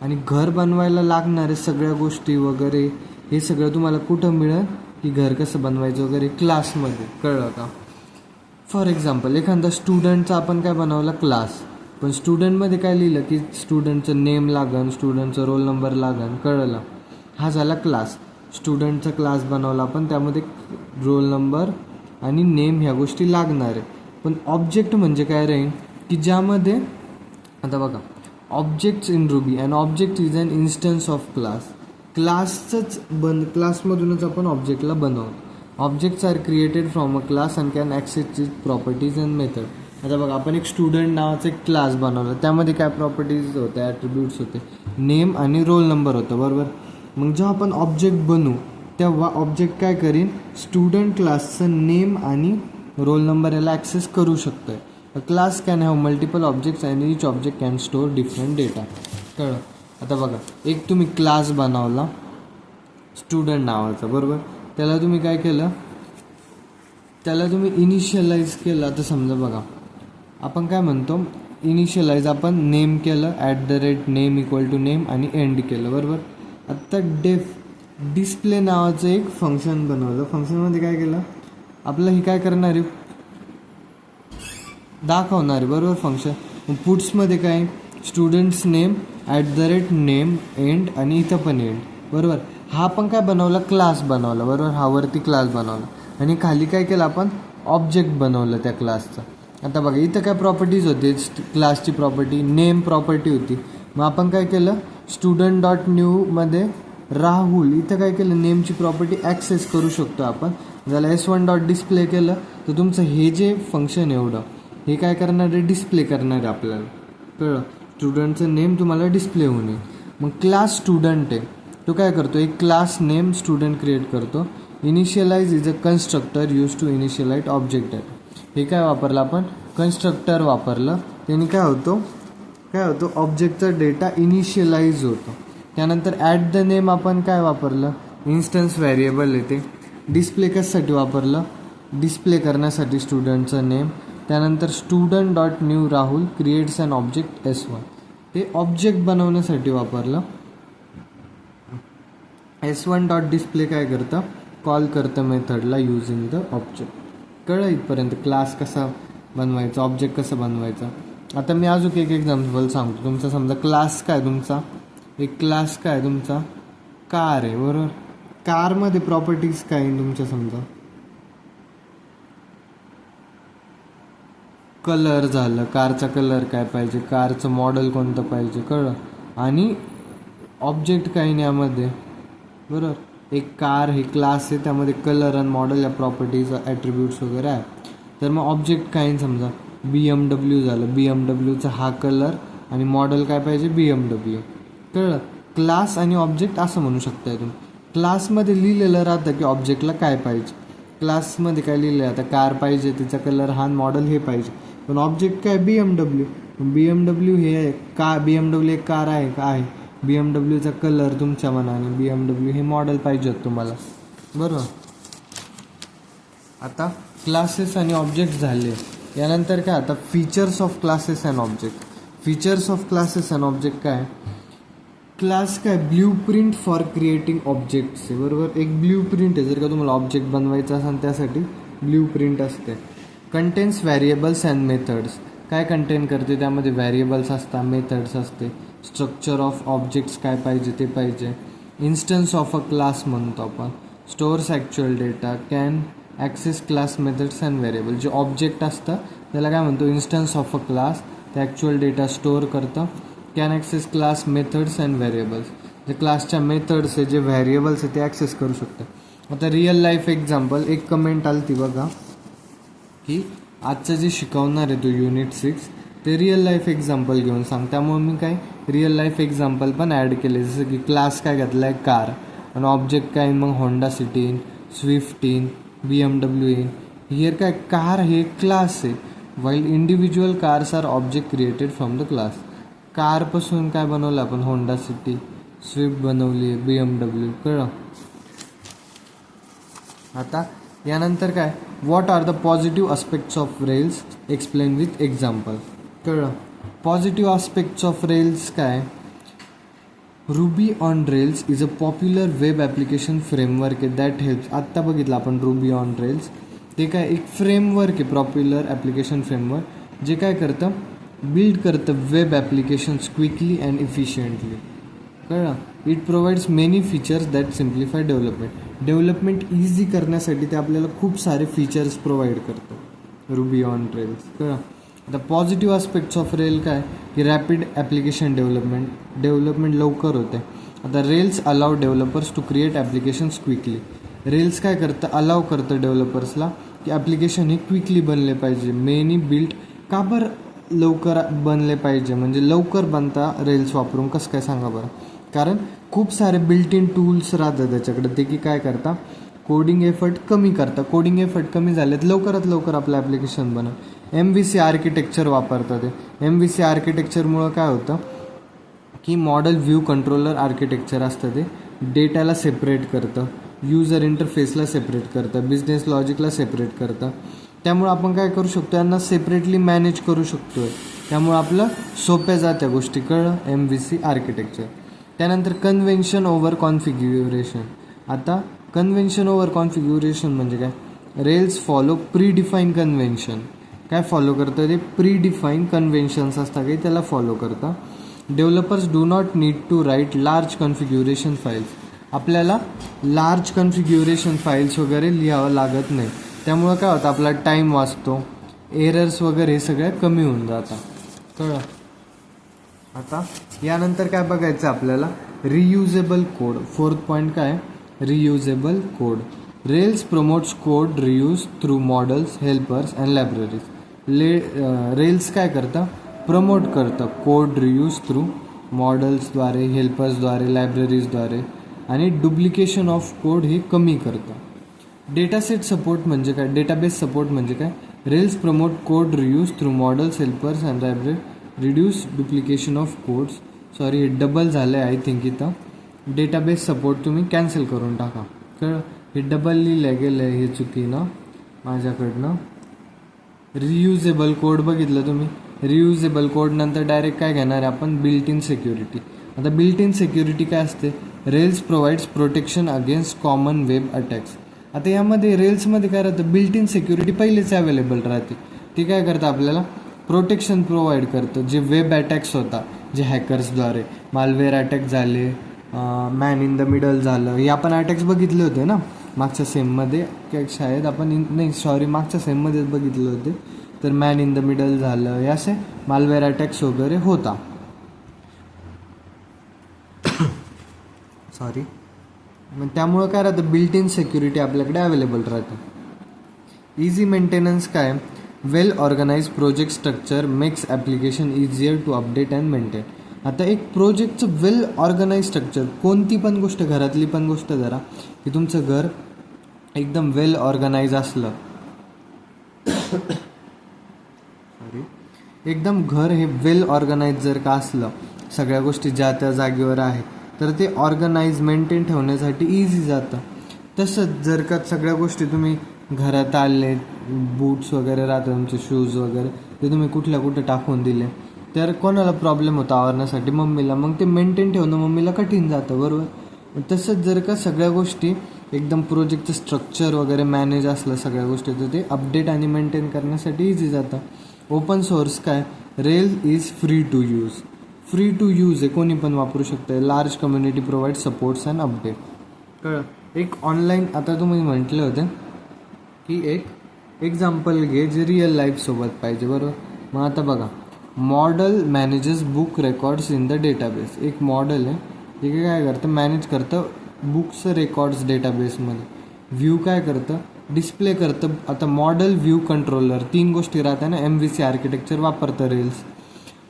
आणि घर बनवायला लागणारे सगळ्या गोष्टी वगैरे हे सगळं तुम्हाला कुठं मिळेल, की घर कसं बनवायचं वगैरे क्लासमध्ये. कळलं का. फॉर एक्झाम्पल एखादा स्टुडंटचा आपण काय बनवला, क्लास. पण स्टुडंटमध्ये काय लिहिलं की स्टुडंटचं नेम लागन, स्टुडंटचं रोल नंबर लागन. कळलं. हा झाला क्लास. स्टुडंटचा क्लास बनवला आपण, त्यामध्ये रोल नंबर आणि नेम ह्या गोष्टी लागणार आहे. पण ऑब्जेक्ट म्हणजे काय राहील की ज्यामध्ये आता बघा, objects in Ruby and object is an instance of class. क्लासमधूनच आपण ऑब्जेक्टला बनवतो. Objects are created from a class and can access it properties and method. आता बघा, आपण एक स्टुडंट नावाचा एक क्लास बनवला, त्यामध्ये काय प्रॉपर्टीज होत्या, ॲट्रिब्यूट्स होते, नेम आणि रोल नंबर होतं, बरोबर. मग जेव्हा आपण ऑब्जेक्ट बनवू तेव्हा ऑब्जेक्ट काय करीन, स्टुडंट क्लासचं नेम आणि रोल नंबर याला ॲक्सेस करू शकतो. अ class can have multiple objects and each object can store different data. कळलं. आता बघा, एक तुम्ही क्लास बनवला स्टुडंट नावाचा, बरोबर. त्याला तुम्ही काय केलं, त्याला तुम्ही इनिशियलाइज केलं. आता समजा बघा, आपण काय म्हणतो, इनिशियलाइज आपण नेम केलं, @नेम इक्वल टू नेम आणि एंड केलं, बरोबर. आता डिस्प्ले नावाचं एक फंक्शन बनवलं. फंक्शनमध्ये काय केलं, आपलं हे काय करणार आहे, दाखवणार आहे, बरोबर, फंक्शन. पुट्समध्ये काय, स्टुडंट्स नेम @नेम एंड आणि इथं पण एंड, बरोबर. हा आपण काय बनवला, क्लास बनवला, बरोबर. हा वरती क्लास बनवला आणि खाली काय केलं आपण, ऑब्जेक्ट बनवलं त्या क्लासचं. आता बघा, इथं काय प्रॉपर्टीज होते, क्लासची प्रॉपर्टी नेम प्रॉपर्टी होती. मग आपण काय केलं, स्टुडंट डॉट न्यूमध्ये राहुल, इथं काय केलं, नेमची प्रॉपर्टी ॲक्सेस करू शकतो आपण. ज्याला S1 डॉट डिस्प्ले केलं तर तुमचं हे जे फंक्शन एवढं हे काय करणार आहे, डिस्प्ले करणार आहे आपल्याला. कळलं. स्टुडंटचं नेम तुम्हाला डिस्प्ले होऊन येईल. मग क्लास स्टुडंट आहे, तो काय करतो, एक क्लास नेम स्टुडंट क्रिएट करतो. Initialize is a constructor use to initialize object data. हे काय वापरलं आपण, कन्स्ट्रक्टर वापरलं. त्याने काय होतं, ऑब्जेक्टचा डेटा इनिशियलाइज होतो. त्यानंतर @नेम आपण काय वापरलं, इन्स्टन्स व्हेरिएबल आहे ते. डिस्प्ले कशासाठी वापरलं, डिस्प्ले करण्यासाठी स्टुडंटचं नेम. त्यानंतर student dot new Rahul creates an object S1, ते ऑब्जेक्ट बनवण्यासाठी वापरलं. S1 डॉट डिस्प्ले काय करतं, कॉल करतं मेथडला युजिंग द ऑब्जेक्ट. कळलं इथपर्यंत, क्लास कसा बनवायचा, ऑब्जेक्ट कसं बनवायचं. आता मी अजून एक एक्झाम्पल सांगतो. तुमचा समजा क्लास काय, तुमचा एक क्लास काय, तुमचा कार आहे, बरोबर. कारमध्ये प्रॉपर्टीज काय आहे तुमच्या, समजा कलर झालं, कारचा कलर काय पाहिजे, कारचं मॉडेल कोणतं पाहिजे, कळलं. आणि ऑब्जेक्ट काही नाही यामध्ये, बरोबर. एक कार हे क्लास आहे, त्यामध्ये कलर आणि मॉडेल या प्रॉपर्टीज ॲट्रिब्यूट्स वगैरे आहे. तर मग ऑब्जेक्ट काही समजा BMW झालं, BMWचा हा कलर आणि मॉडेल काय पाहिजे BMW, कळलं. क्लास आणि ऑब्जेक्ट असं म्हणू शकताय तुम्ही. क्लासमध्ये लिहिलेलं राहतं की ऑब्जेक्टला काय पाहिजे. क्लासमध्ये काय लिहिलं आहे, आता कार पाहिजे, तिचा कलर हा मॉडेल हे पाहिजे. पण ऑब्जेक्ट काय BMW हे BMW एक कार आहे का आहे. BMWचा कलर तुमच्या मनाने, BMW हे मॉडेल पाहिजे तुम्हाला, बरोबर. आता क्लासेस आणि ऑब्जेक्ट झाले. यानंतर काय, आता features of classes and object. Features of classes and object काय, क्लास काय blue print for creating objects आहे, बरोबर. एक ब्ल्यू प्रिंट आहे, जर का तुम्हाला ऑब्जेक्ट बनवायचं असेल त्यासाठी ब्ल्यू प्रिंट असते. Contains variables and methods. काय कंटेन करते, त्यामध्ये व्हॅरिएबल्स असतात, मेथड्स असते. स्ट्रक्चर ऑफ ऑब्जेक्ट्स काय पाहिजे ते पाहिजे. इन्स्टन्स ऑफ अ क्लास म्हणतो आपण. Stores actual data, can access class methods and variable. जे ऑब्जेक्ट असतं त्याला काय म्हणतो, इन्स्टन्स ऑफ अ क्लास. ते ॲक्च्युअल डेटा स्टोअर करतं. Can access class methods and variables. जे क्लासच्या मेथड्स आहे, जे व्हॅरिएबल्स आहे ते ॲक्सेस करू शकतं. आता रिअल लाईफ एक्झाम्पल, एक कमेंट आली ती बघा की आजचं जे शिकवणार आहे तो युनिट 6 ते रिअल लाईफ एक्झाम्पल घेऊन सांग. त्यामुळे मी काय रिअल लाईफ एक्झाम्पल पण ॲड केले. जसं की क्लास काय घेतला आहे कार, आणि ऑब्जेक्ट काय मग Honda City in, Swift in, BMW in. Here काय कार हे क्लास आहे, while individual cars are object created from the class. कारपासून काय बनवलं आपण, होंडा सिटी, स्विफ्ट बनवली, BMW, कळलं. आता यानंतर काय, what are the positive aspects of Rails, explain with example, कळलं. पॉझिटिव्ह आस्पेक्ट्स ऑफ रेल्स काय, Ruby on Rails is a popular web application framework आहे दॅट हेल्प्स. आत्ता बघितलं आपण रुबी ऑन रेल्स, ते काय एक फ्रेमवर्क आहे, पॉप्युलर ॲप्लिकेशन फ्रेमवर्क, जे काय करतं, बिल्ड करतं web applications quickly and efficiently, कळलं. It provides many features that simplify development easy करण्यासाठी ते आपल्याला खूप सारे फीचर्स प्रोव्हाइड करतं रुबी ऑन रेल्स, कळलं. आता पॉझिटिव्ह आस्पेक्ट्स ऑफ रेल काय की रॅपिड ॲप्लिकेशन डेव्हलपमेंट लवकर होते. आता Rails allow developers to create applications quickly. Rails काय करतं, अलाव करतं डेव्हलपर्सला की ॲप्लिकेशन हे क्विकली बनले पाहिजे. मेनी बिल्ट का बरं लवकर बनले पाहिजे, म्हणजे लवकर बनता रेल्स वापरून, कसं काय सांगा बरं. कारण खूप सारे बिल्ट इन टूल्स राहतात त्याच्याकडे, ते की काय करता, कोडिंग एफर्ट कमी करता. कोडिंग एफर्ट कमी झालेत, लवकरात लवकर आपलं ॲप्लिकेशन बनव. MVC आर्किटेक्चर वापरतात. ते MVC आर्किटेक्चरमुळं काय होतं की मॉडेल व्ह्यू कंट्रोलर आर्किटेक्चर असतं, ते डेटाला सेपरेट करतं, यूजर इंटरफेसला सेपरेट करतं, बिझनेस लॉजिकला सेपरेट करतं. त्यामुळं आपण काय करू शकतो, यांना सेपरेटली मॅनेज करू शकतो. त्यामुळं आपलं सोप्या जात्या गोष्टी, कळलं. MVC architecture. त्यानंतर कन्व्हेन्शन ओव्हर कॉन्फिग्युरेशन. आता कन्व्हेन्शन ओव्हर कॉन्फिग्युरेशन म्हणजे काय, rails follow pre define convention. काय फॉलो करतं, ते प्री डिफाईन कन्व्हेन्शन्स असतात काही, त्याला फॉलो करतं. Developers do not need to write large configuration files. आपल्याला लार्ज कॉन्फिग्युरेशन फाईल्स वगैरे लिहावं लागत नाही. त्यामुळं काय होतं, आपला टाईम वाचतो, एरर्स वगैरे हे सगळं कमी होऊन जातात, कळलं. आता यानंतर काय बघायचं आपल्याला, रियुजेबल कोड. 4th पॉईंट काय, reusable code. Rails promotes code reuse through models, helpers and libraries. Rails काय करतं, प्रमोट करतं कोड रियूज थ्रू मॉडेल्सद्वारे, हेल्पर्सद्वारे, लायब्ररीजद्वारे, आणि डुप्लिकेशन ऑफ कोड हे कमी करतं. डेटासेट सपोर्ट म्हणजे काय, डेटाबेस सपोर्ट म्हणजे काय, rails promote code reuse through models, helpers and library, reduce duplication of codes. Sorry, हे डबल झालं आहे आय थिंक इथं. डेटाबेस सपोर्ट तुम्ही कॅन्सल करून टाका, कळलं. हे डबल लिहिलं गेलं आहे, हे चुकीनं माझ्याकडनं. रियुजेबल कोड बघितलं तुम्ही, रियुजेबल कोड नंतर डायरेक्ट काय घेणार आहे आपण, बिल्ट इन सिक्युरिटी. आता बिल्ट इन सिक्युरिटी काय असते, rails provides protection against common web attacks. आता यामध्ये रेल्समध्ये काय राहतं, बिल्ट इन सिक्युरिटी पहिलेच अवेलेबल राहते. ती काय करतं, आपल्याला प्रोटेक्शन प्रोव्हाइड करतं. जे वेब अटॅक्स होता, जे हॅकर्सद्वारे मालवेअर अटॅक झाले, मॅन इन द मिडल झालं, हे आपण अटॅक्स बघितले होते ना मागच्या सेममध्ये, शायद आपण मागच्या सेममध्येच बघितले होते. तर मॅन इन द मिडल झालं, हे असे मालवेअर अटॅक्स वगैरे होता. सॉरी. मग त्यामुळं काय राहतं, बिल्ट इन सिक्युरिटी आपल्याकडे अवेलेबल राहते. इझी मेंटेनन्स काय, well organize project structure makes application easier to update and maintain. आता एक प्रोजेक्टचं वेल ऑर्गनाइज स्ट्रक्चर, कोणती पण गोष्ट, घरातली पण गोष्ट धरा की तुमचं घर एकदम वेल ऑर्गनाइज असलं, सॉरी, एकदम घर हे वेल ऑर्गनाइज जर का असलं, सगळ्या गोष्टी ज्या त्या जागेवर आहे, तर ते ऑर्गनाइज मेंटेन ठेवण्यासाठी इझी जातं. तसंच जर का सगळ्या गोष्टी तुम्ही घरात आले, बूट्स वगैरे राहतात तुमचे, शूज वगैरे, ते तुम्ही कुठे टाकून दिले, तर कोणाला प्रॉब्लेम होता आवरण्यासाठी, मम्मीला. मग ते मेंटेन ठेवणं मम्मीला कठीण जातं, बरोबर. तसंच जर का सगळ्या गोष्टी एकदम प्रोजेक्टचं स्ट्रक्चर वगैरे मॅनेज असलं सगळ्या गोष्टी, तर ते अपडेट आणि मेंटेन करण्यासाठी इझी जातं. ओपन सोर्स काय, Rail is free to use. Free to use आहे, कोणी पण वापरू शकतं. Large community provide supports and update. कळलं. एक ऑनलाईन, आता तुम्ही म्हटले होते की एक एक्झाम्पल घे जे रिअल लाईफसोबत पाहिजे, बरोबर. मग आता बघा, model manages book records in the database. एक मॉडल आहे, ते काय करतं, मॅनेज करतं बुक्स रेकॉर्ड्स डेटाबेसमध्ये. व्ह्यू काय करतं, डिस्प्ले करतं. आता मॉडल, व्ह्यू, कंट्रोलर, 3 गोष्टी राहतात ना. MVC आर्किटेक्चर वापरतं रेल्स.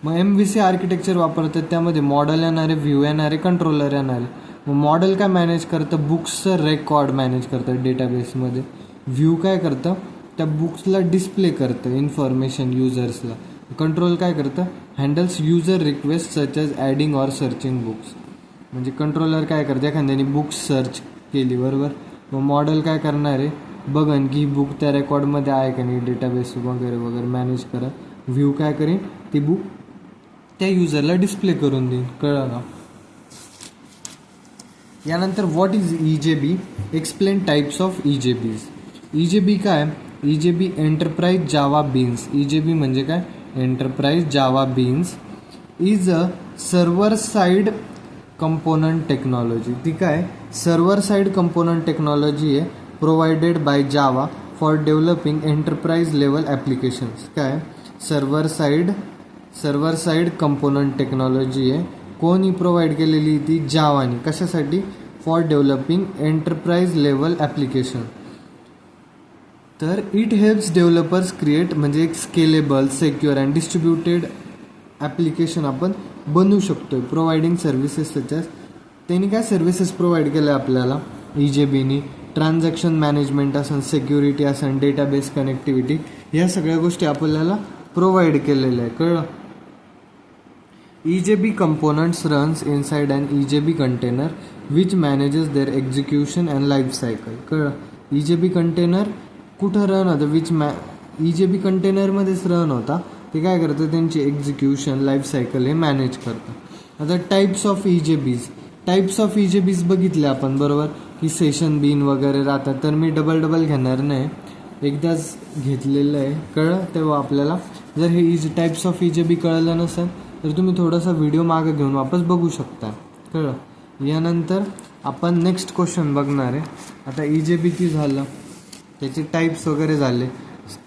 मग MVC आर्किटेक्चर वापरतं, त्यामध्ये मॉडल येणारे, व्ह्यू येणारे, कंट्रोलर येणारे. मग मॉडल काय मॅनेज करतं, बुक्सचं रेकॉर्ड मॅनेज करतं डेटाबेसमध्ये. व्ह्यू काय करतं, त्या बुक्सला डिस्प्ले करतं इन्फॉर्मेशन युजर्सला. कंट्रोल काय करतं, handles user request such as adding or searching books. म्हणजे कंट्रोलर काय करतं, एखाद्याने बुक्स सर्च केली, बरोबर. मग मॉडेल काय करणार आहे, बघन की ही बुक त्या रेकॉर्डमध्ये आहे का नाही, डेटाबेस वगैरे वगैरे मॅनेज करा. व्ह्यू काय करेन, ती बुक त्या युजरला डिस्प्ले करून देईन. कळलं का. यानंतर what is EJB, explain types of EJBs. EJB काय, EJB enterprise Java beans. EJB म्हणजे काय, enterprise Java beans is a server side component technology. ती काय, सर्व्हर साईड कंपोनंट टेक्नॉलॉजी आहे, provided bye Java for developing enterprise level applications. काय, server side component technology आहे, कोणी provide केलेली, ती जावानी. कशासाठी, for developing enterprise level application. तर इट हेल्प्स डेव्हलपर्स क्रिएट, म्हणजे एक scalable, secure and distributed application आपण बनवू शकतो. प्रोव्हाइडिंग सर्व्हिसेस त्याच्यात, त्यांनी काय सर्व्हिसेस प्रोव्हाइड केल्या आपल्याला EJBनी. ट्रान्झॅक्शन मॅनेजमेंट असेल, सिक्युरिटी असेल, डेटाबेस कनेक्टिव्हिटी, ह्या सगळ्या गोष्टी आपल्याला प्रोव्हाइड केलेल्या आहे. कळलं. EJB components runs inside an EJB container which manages their execution and life cycle. कळलं. EJB कंटेनर कुठं रन होतं, EJB कंटेनरमध्येच रन होता. ते काय करतं, त्यांची एक्झिक्युशन, लाईफ सायकल हे मॅनेज करतं. आता टाईप्स ऑफ EJBs बघितले आपण, बरोबर, की सेशन बीन वगैरे राहतात. तर मी डबल घेणार नाही, एकदाच घेतलेलं आहे. कळलं. तेव्हा आपल्याला जर हे टाईप्स ऑफ EJB कळलं नसेल तर तुम्ही थोडासा व्हिडिओ मागं घेऊन वापस बघू शकता. कळलं. यानंतर आपण नेक्स्ट क्वेश्चन बघणार आहे. आता EJB की झालं, त्याचे टाईप्स वगैरे झाले,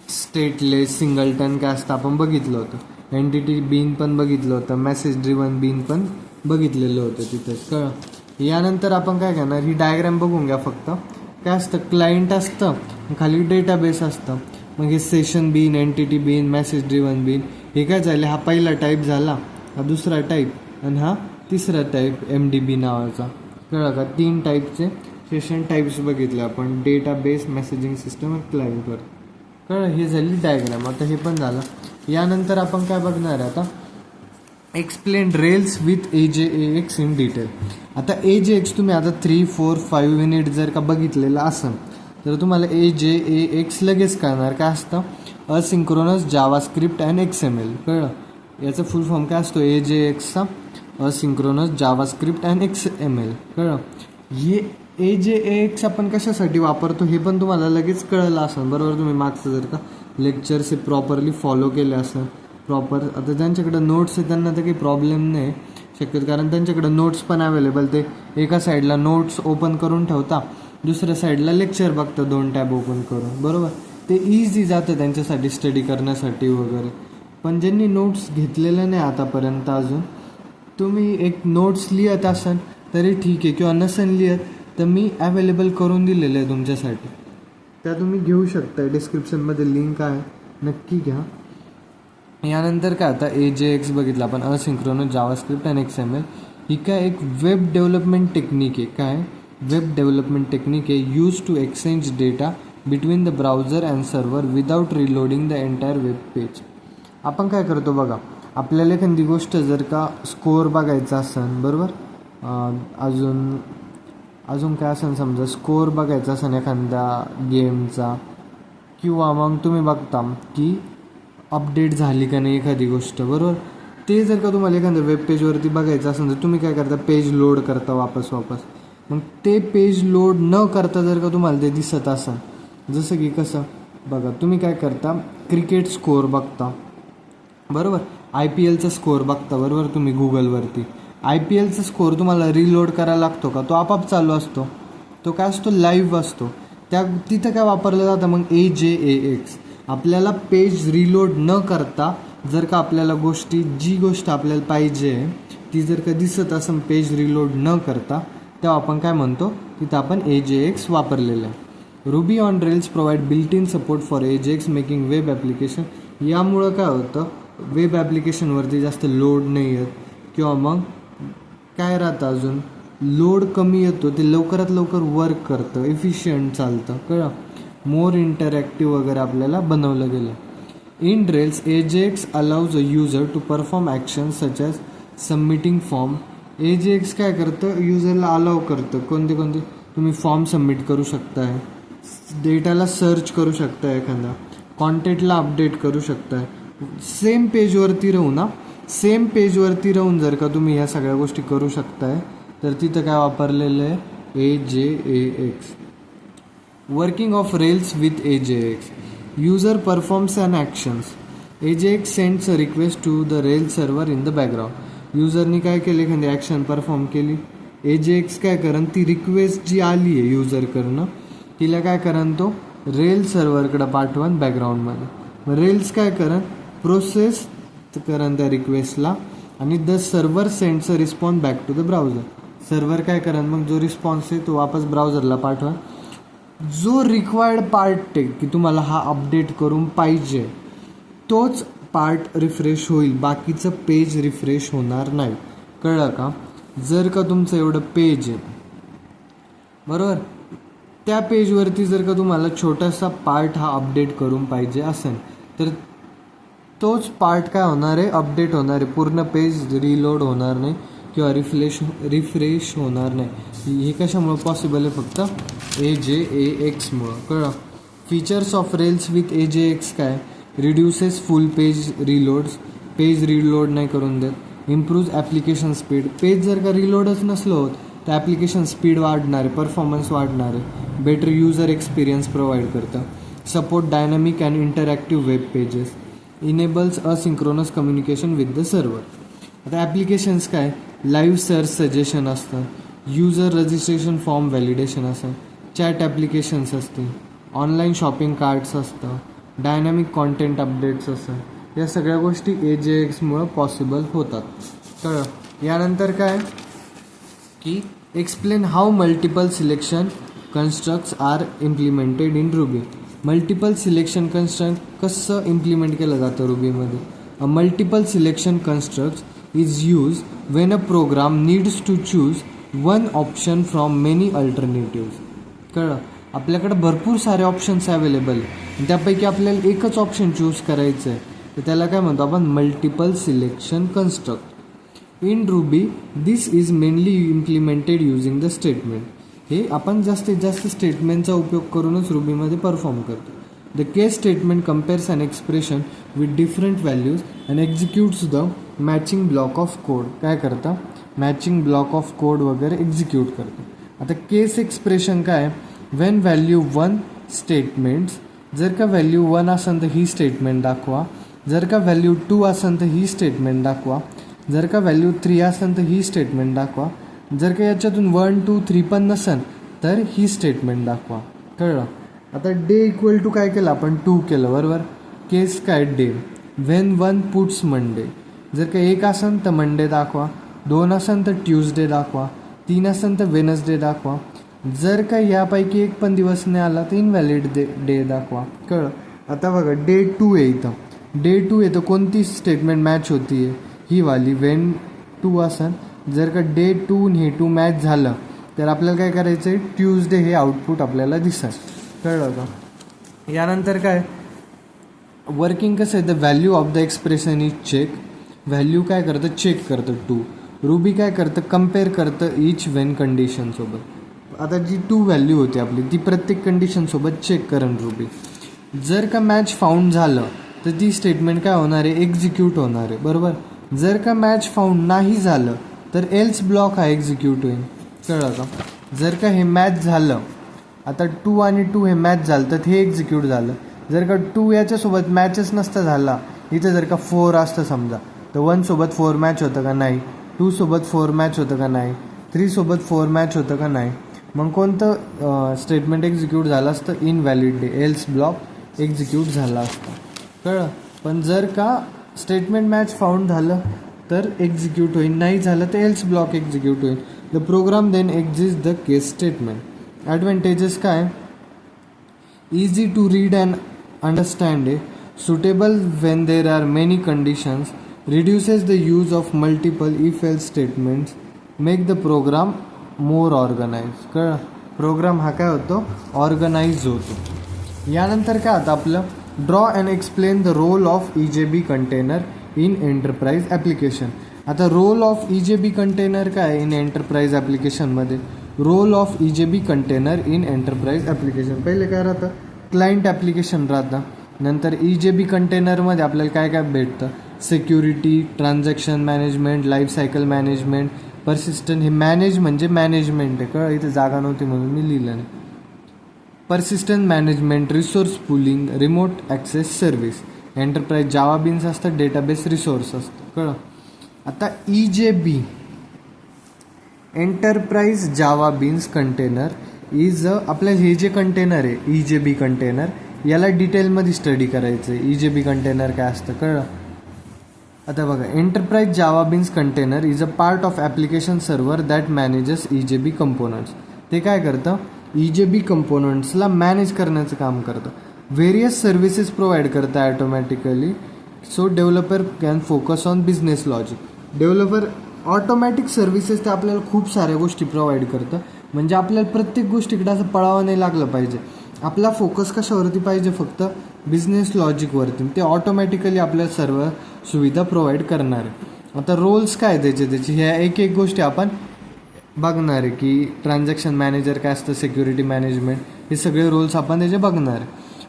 स्टेटलेस, सिंगलटन काय असतं आपण बघितलं होतं, एंटिटी बीन पण बघितलं होतं, मेसेज ड्रिव्हन बीन पण बघितलेलं होतं तिथेच. कळलं. यानंतर आपण काय करणार, ही डायग्राम बघून घ्या फक्त. काय असतं, क्लायंट असतं, खाली डेटाबेस असतं. मग हे session bean, entity bean, message driven bean, हे काय झाले, हा पहिला टाईप झाला, हा दुसरा टाईप आणि हा तिसरा टाईप MDB नावाचा. कळलं का. 3 टाईपचे सेशन टाईप्स बघितले आपण, डेटाबेस, मेसेजिंग सिस्टम आणि क्लायंटवर. कळलं. हे झाली डायग्राम. आता हे पण झालं. यानंतर आपण काय बघणार आहे, आता explain rails with AJAX in detail. आता AJAX तुम्ही आता 3, 4, 5 मिनिट जर का बघितलेलं असेल तर तुम्हाला AJAX लगेच कळणार. काय असतं, असिंक्रोनस जावास्क्रिप्ट अँड XML. कळलं. याचा फुल फॉर्म काय असतो, AJAXचा असिंक्रोनस जावास्क्रिप्ट अँड XML. कळलं. हे AJAX आपण कशासाठी वापरतो हे पण तुम्हाला लगेच कळलं असेल, बरोबर. तुम्ही मागचं जर का लेक्चर्स हे प्रॉपरली फॉलो केले असेल प्रॉपर. आता ज्यांच्याकडं नोट्स आहे त्यांना तर काही प्रॉब्लेम नाही शक्यतो, कारण त्यांच्याकडं नोट्स पण अवेलेबल. ते एका साईडला नोट्स ओपन करून ठेवता, दुसऱ्या साईडला लेक्चर बघता, 2 टॅब ओपन करून, बरोबर. ते इझी जातं त्यांच्यासाठी स्टडी करण्यासाठी वगैरे. पण ज्यांनी नोट्स घेतलेल्या नाही आतापर्यंत अजून, तुम्ही एक नोट्स लिहत असाल तरी ठीक आहे, किंवा नसेल लिहत तर मी अवेलेबल करून दिलेलं आहे तुमच्यासाठी, त्या तुम्ही घेऊ शकता. डिस्क्रिप्शनमध्ये लिंक आहे, नक्की घ्या. यानंतर काय आता AJX बघितलं आपण, असिंक्रोनस जावास्क्रिप्ट आणि XML. ही काय एक वेब डेव्हलपमेंट टेक्निक आहे. काय वेब डेव्हलपमेंट टेक्निक आहे, use to exchange data between the browser and server without reloading the entire web page. आपण काय करतो बघा, आपल्याला एखादी गोष्ट जर का स्कोअर बघायचा असेल, बरोबर, अजून काय असेल, समजा स्कोअर बघायचा असेल एखाद्या गेमचा, किंवा मग तुम्ही बघता की अपडेट झाली का नाही एखादी गोष्ट, बरोबर. ते जर का तुम्हाला एखाद्या वेब पेजवरती बघायचं असेल तर तुम्ही काय करता, पेज लोड करता वापस. मग ते पेज लोड न करता जर का तुम्हाला ते दिसत असेल, जसं की कसं बघा, तुम्ही काय करता, क्रिकेट स्कोअर बघता, बरोबर, IPLचा स्कोअर बघता, बरोबर, तुम्ही गुगलवरती. IPLचा स्कोअर तुम्हाला रिलोड करायला लागतो का, तो आपाप चालू असतो, तो काय असतो, लाईव्ह असतो. तिथं काय वापरलं जातं मग, AJAX. आपल्याला पेज रिलोड न करता जर का आपल्याला जी गोष्ट आपल्याला पाहिजे ती जर का दिसत असेल पेज रिलोड न करता, तेव्हा आपण काय म्हणतो, तिथं आपण AJAX वापरलेलं आहे. Ruby on rails provide built in support for AJAX making web application. यामुळं काय होतं, वेब ॲप्लिकेशनवरती जास्त लोड नाही येत, किंवा मग काय राहतं, अजून लोड कमी येतो, ते लवकरात लवकर वर्क करतं, एफिशियंट चालतं, कळलं. मोर इंटरॅक्टिव्ह वगैरे आपल्याला बनवलं गेलं. In Rails AJAX allows a user to perform action such as submitting form. AJAX काय करतं, युजरला अलाव करतं, कोणते तुम्ही फॉर्म सबमिट करू शकताय, डेटाला सर्च करू शकताय, एखादा कॉन्टेंटला अपडेट करू शकताय. सेम पेजवरती राहून जर का तुम्ही ह्या सगळ्या गोष्टी करू शकताय, तर तिथं काय वापरलेलं आहे, AJAX. Working of Rails with AJAX. User performs and actions. AJAX sends a request to the Rail server in the background. युजरनी काय केलं, एखादी ॲक्शन परफॉर्म केली, AJAX काय करण, ती रिक्वेस्ट जी आली आहे युजरकडनं, तिला काय करण, तो रेल सर्व्हरकडं पाठवण बॅकग्राऊंडमध्ये. रेल्स काय करण, प्रोसेस करण त्या रिक्वेस्टला, आणि the server sends a response back to the browser. Server काय करण, मग जो रिस्पॉन्स आहे तो वापस ब्राउझरला पाठवा. जो रिक्वायर्ड पार्ट आहे की तुम्हाला हा अपडेट करून पाहिजे, तोच पार्ट रिफ्रेश होईल, बाकीचं पेज रिफ्रेश होणार नाही, कळलं का. जर का तुमचं एवढं पेज आहे, बरोबर, त्या पेजवरती जर का तुम्हाला छोटासा पार्ट हा अपडेट करून पाहिजे असेल, तर तोच पार्ट काय होणार आहे, अपडेट होणार आहे, पूर्ण पेज रिलोड होणार नाही किंवा रिफ्रेश होणार नाही. हे कशामुळं पॉसिबल आहे, फक्त AJAXमुळं, कळलं. Features of Rails with AJAX काय, reduces full page reloads, page reload नाही करून देत. Improves application speed. पेज जर का रिलोडच नसलं होत तर ॲप्लिकेशन स्पीड वाढणार आहे, परफॉर्मन्स वाढणार आहे. बेटर युजर एक्सपिरियन्स प्रोव्हाइड करतं. Support dynamic and interactive web pages. Enables asynchronous communication with the server. आता ॲप्लिकेशन्स काय, लाईव्ह सर्च सजेशन असतं, युजर रजिस्ट्रेशन फॉर्म व्हॅलिडेशन असतं, चॅट ॲप्लिकेशन्स असतील, ऑनलाईन शॉपिंग कार्ट्स असतं, डायनॅमिक कॉन्टेंट अपडेट्स असतात. या सगळ्या गोष्टी AJAXमुळं पॉसिबल होतात, कळलं. यानंतर काय की explain how multiple selection constructs are implemented in Ruby. Multiple selection construct कसं इम्प्लिमेंट केलं जातं रुबीमध्ये. A multiple selection construct is use when a program needs to choose one option from many alternatives. कळलं, आपल्याकडे भरपूर सारे ऑप्शन्स अवेलेबल आहे, त्यापैकी आपल्याला एकच ऑप्शन चूज करायचं आहे, तर त्याला काय म्हणतो आपण, multiple selection construct. In Ruby this is mainly implemented using the statement. हे आपण जास्तीत जास्त स्टेटमेंटचा उपयोग करूनच रुबीमध्ये परफॉर्म करतो. The case statement compares an expression with different values and executes the matching block of code. काय करता, मॅचिंग ब्लॉक ऑफ कोड वगैरे एक्झिक्यूट करतो. आता केस एक्सप्रेशन काय, वेन व्हॅल्यू 1 स्टेटमेंट्स, जर का व्हॅल्यू 1 असेल तर ही स्टेटमेंट दाखवा, जर का व्हॅल्यू 2 असेल तर ही स्टेटमेंट दाखवा, जर का व्हॅल्यू 3 असेल तर ही स्टेटमेंट दाखवा, जर का याच्यातून 1, 2, 3 पण नसेल तर ही स्टेटमेंट दाखवा, कळलं. आता डे इक्वल टू काय केलं आपण 2 केलं बरोबर. केस काय डे. When 1 puts Monday. जर का 1 असेल तर मंडे दाखवा, 2 असेल तर ट्यूजडे दाखवा, 3 असेल तर वेनसडे दाखवा. जर का यापैकी एक पण दिवस नाही आला तर इनव्हॅलिड डे दाखवा. कळलं. आता बघा डे 2 आहे इथं. डे 2 आहे तर कोणती स्टेटमेंट मॅच होती आहे ही वाली वेन 2 असेल. जर का डे 2 हे 2 मॅच झालं तर आपल्याला काय करायचं आहे, ट्यूजडे हे आउटपुट आपल्याला दिसेल. कळलं का. यानंतर काय वर्किंग कसं आहे, the value of the expression is check. Value काय करतं, चेक करतं 2. रुबी काय करतं, कम्पेअर करतं इच वेन कंडिशनसोबत. आता जी 2 व्हॅल्यू होती आपली ती प्रत्येक कंडिशनसोबत चेक करेन रुबी. जर का मॅच फाउंड झालं तर ती स्टेटमेंट काय होणार आहे, एक्झिक्यूट होणार आहे बरोबर. जर का मॅच फाउंड नाही झालं तर एल्स ब्लॉक हा एक्झिक्यूट होईल. कळलं का. जर का हे मॅच झालं, आता 2 आणि 2 हे मॅच झालं तर हे एक्झिक्यूट झालं. जर का 2 याच्यासोबत मॅचच नसता झाला, इथं जर का 4 असतं समजा तर 1 सोबत 4 मॅच होतं का नाही, 2 सोबत 4 मॅच होतं का नाही, 3 सोबत 4 मॅच होतं का नाही, मग कोणतं स्टेटमेंट एक्झिक्यूट झालं असतं, invalid day, else block execute झाला असतं. कळलं. पण जर का स्टेटमेंट मॅच फाउंड झालं तर एक्झिक्यूट होईल, नाही झालं तर एल्स ब्लॉक एक्झिक्यूट होईल. The program then exist the case statement. Advantages काय, easy to read and understand it, suitable when there are many conditions, reduces the use of multiple if-else statements, make the program more organized. कळलं. Program हा काय होतो, organize होतो. यानंतर काय होतं आपलं, draw and explain the role of EJB container in enterprise application. आता रोल ऑफ EJB कंटेनर काय इन एंटरप्राइज ॲप्लिकेशनमध्ये, role of EJB container in enterprise application. पहिले काय राहतं, क्लायंट ॲप्लिकेशन राहतं. नंतर EJB कंटेनरमध्ये आपल्याला काय काय भेटतं, security, transaction management, life cycle management, persistent. हे मॅनेज म्हणजे मॅनेजमेंट आहे. कळलं. इथे जागा नव्हती म्हणून मी लिहिलं नाही. Persistent management, resource pooling, remote access service. Enterprise Java beans असतं, डेटाबेस रिसोर्स असतं. कळलं. आता EJB enterprise Java beans container is आपल्याला हे जे कंटेनर आहे EJB कंटेनर, याला डिटेलमध्ये स्टडी करायचं आहे. EJB कंटेनर काय असतं. कळलं. आता बघा, enterprise Java beans container is a part of application server that manages EJB components. ते काय करतं, EJB कंपोनंट्सला मॅनेज करण्याचं काम करतं. व्हेरियस सर्व्हिसेस प्रोव्हाइड करतं automatically, so developer can focus on business logic. Developer automatic services ते आपल्याला खूप साऱ्या गोष्टी प्रोव्हाइड करतं. म्हणजे आपल्याला प्रत्येक गोष्टीकडे असं पळावं नाही लागलं पाहिजे. आपला फोकस कशावरती पाहिजे, फक्त बिझनेस लॉजिकवरती. ते ऑटोमॅटिकली आपल्याला सर्व सुविधा प्रोव्हाइड करणार आहे. आता रोल्स काय त्याचे ह्या एक एक गोष्टी आपण बघणार आहे की ट्रान्झॅक्शन मॅनेजर काय असतं, सिक्युरिटी मॅनेजमेंट, हे सगळे रोल्स आपण त्याचे बघणार आहे.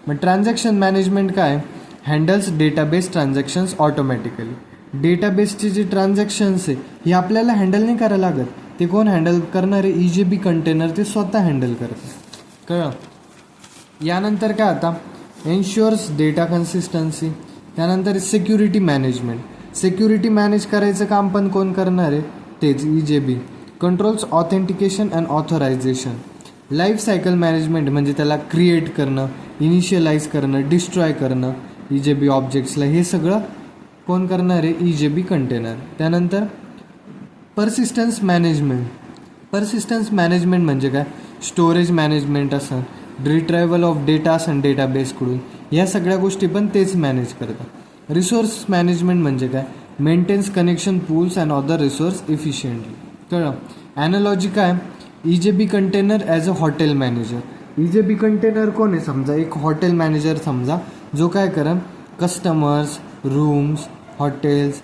मग ट्रान्झॅक्शन मॅनेजमेंट काय, हँडल्स डेटाबेस ट्रान्झॅक्शन्स ऑटोमॅटिकली. डेटाबेसचे जे ट्रान्झॅक्शन्स आहे हे आपल्याला हँडल नाही करायला लागत, ते कोण हँडल करणार आहे, EJB कंटेनर ते स्वतः हँडल करतं. कळलं. यानंतर काय आता, एन्श्युअर्स डेटा कन्सिस्टन्सी. त्यानंतर सिक्युरिटी मॅनेजमेंट. सिक्युरिटी मॅनेज करायचं काम पण कोण करणार आहे, तेच EJB. Controls authentication and authorisation. Life cycle management म्हणजे त्याला क्रिएट करणं, इनिशियलाइज करणं, डिस्ट्रॉय करणं EJB ऑब्जेक्ट्सला, हे सगळं कोण करणार आहे, EJB कंटेनर. त्यानंतर परसिस्टन्स मॅनेजमेंट. परसिस्टन्स मॅनेजमेंट म्हणजे काय, स्टोरेज मॅनेजमेंट असेल, रिट्रायवल ऑफ डेटा असेल डेटाबेसकडून, या सगळ्या गोष्टी पण तेच मॅनेज करतात. रिसोर्स मॅनेजमेंट म्हणजे काय, maintains connection pools and other resource efficiently. कळलं. ॲनालॉजी काय, EJB container as a hotel manager. EJB container कोण आहे, समजा एक हॉटेल मॅनेजर समजा, जो काय करेन, कस्टमर्स, रूम्स, हॉटेल्स,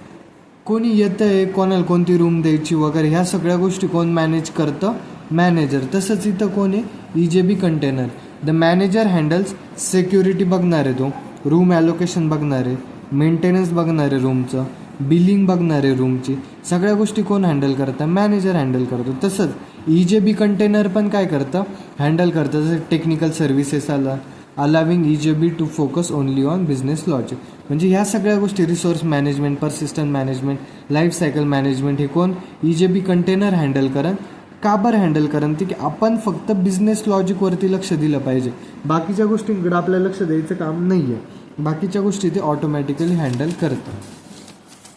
कोणी येतं आहे, कोणाला कोणती रूम द्यायची वगैरे, ह्या सगळ्या गोष्टी कोण मॅनेज करतं, मॅनेजर. तसंच इथं कोण आहे, EJB container. The manager handles security बघणार आहे, तो रूम ॲलोकेशन बघणार आहे, मेंटेनन्स बघणार आहे रूमचं, बिलिंग बघणार आहे रूमची, सगळ्या गोष्टी कोण हँडल करतं, मॅनेजर हँडल करतो. तसंच EJB कंटेनर पण काय करतं, हँडल करतं. जसं टेक्निकल सर्व्हिसेस आला, allowing EJB to focus only on business logic. म्हणजे ह्या सगळ्या गोष्टी, resource management, persistent management, life cycle management, हे कोण, EJB कंटेनर हँडल करेन. का बरं हँडल करेन ती की आपण फक्त बिझनेस लॉजिकवरती लक्ष दिलं पाहिजे, बाकीच्या गोष्टींकडे आपल्याला लक्ष द्यायचं काम नाही आहे, बाकीच्या गोष्टी ते ऑटोमॅटिकली हँडल करतं.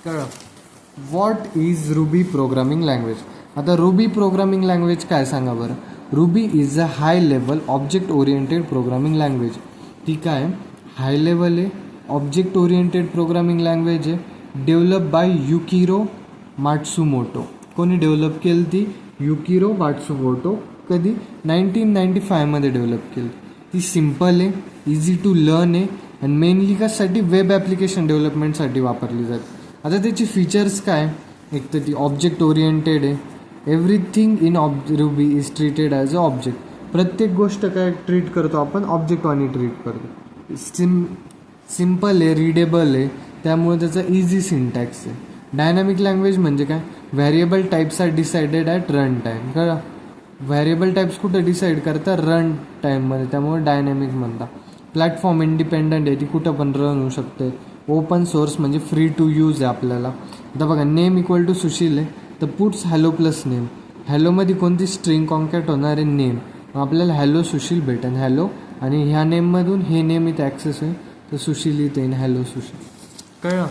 कळलं. What is ruby programming language. आता रुबी प्रोग्रामिंग लँग्वेज काय सांगा बरं. Ruby is a high level object oriented programming language. ती काय हाय लेवल आहे, ऑब्जेक्ट ओरिएंटेड प्रोग्रामिंग लँग्वेज आहे, डेव्हलप बाय युकिरो माट्सुमोटो. कोणी डेव्हलप केली ती? युकिरो माट्सुमोटो. कधी? 1995मध्ये डेव्हलप केली. ती सिम्पल आहे, इझी टू लर्न आहे आणि मेनली कशासाठी वेब ॲप्लिकेशन डेव्हलपमेंटसाठी वापरली जाते. आता त्याची फीचर्स काय? एक तर ती ऑब्जेक्ट ओरिएंटेड आहे, everything in Ruby is treated as a object. प्रत्येक गोष्ट काय ट्रीट करतो आपण ऑब्जेक्टवानी ट्रीट करतो. सिम्पल आहे, रीडेबल आहे, त्यामुळे त्याचा इझी सिंटॅक्स आहे. डायनॅमिक लँग्वेज म्हणजे काय? Variable types are decided at run time. कळा. व्हॅरिएबल टाईप्स कुठं डिसाईड करता? रन टाईममध्ये, त्यामुळे डायनॅमिक म्हणता. प्लॅटफॉर्म इंडिपेंडंट आहे, ती कुठं पण रन होऊ शकते. ओपन सोर्स म्हणजे फ्री टू यूज आहे आपल्याला. आता बघा, नेम इक्वल टू सुशील आहे तर पुट्स हॅलो प्लस नेम. हॅलोमध्ये कोणती स्ट्रिंग कॉन्कॅट होणार आहे? नेम. मग आपल्याला हॅलो सुशील भेटेन, हॅलो, आणि ह्या नेममधून हे नेम इथे ॲक्सेस होईल तर सुशील इथे येईन, हॅलो सुशील. कळलं.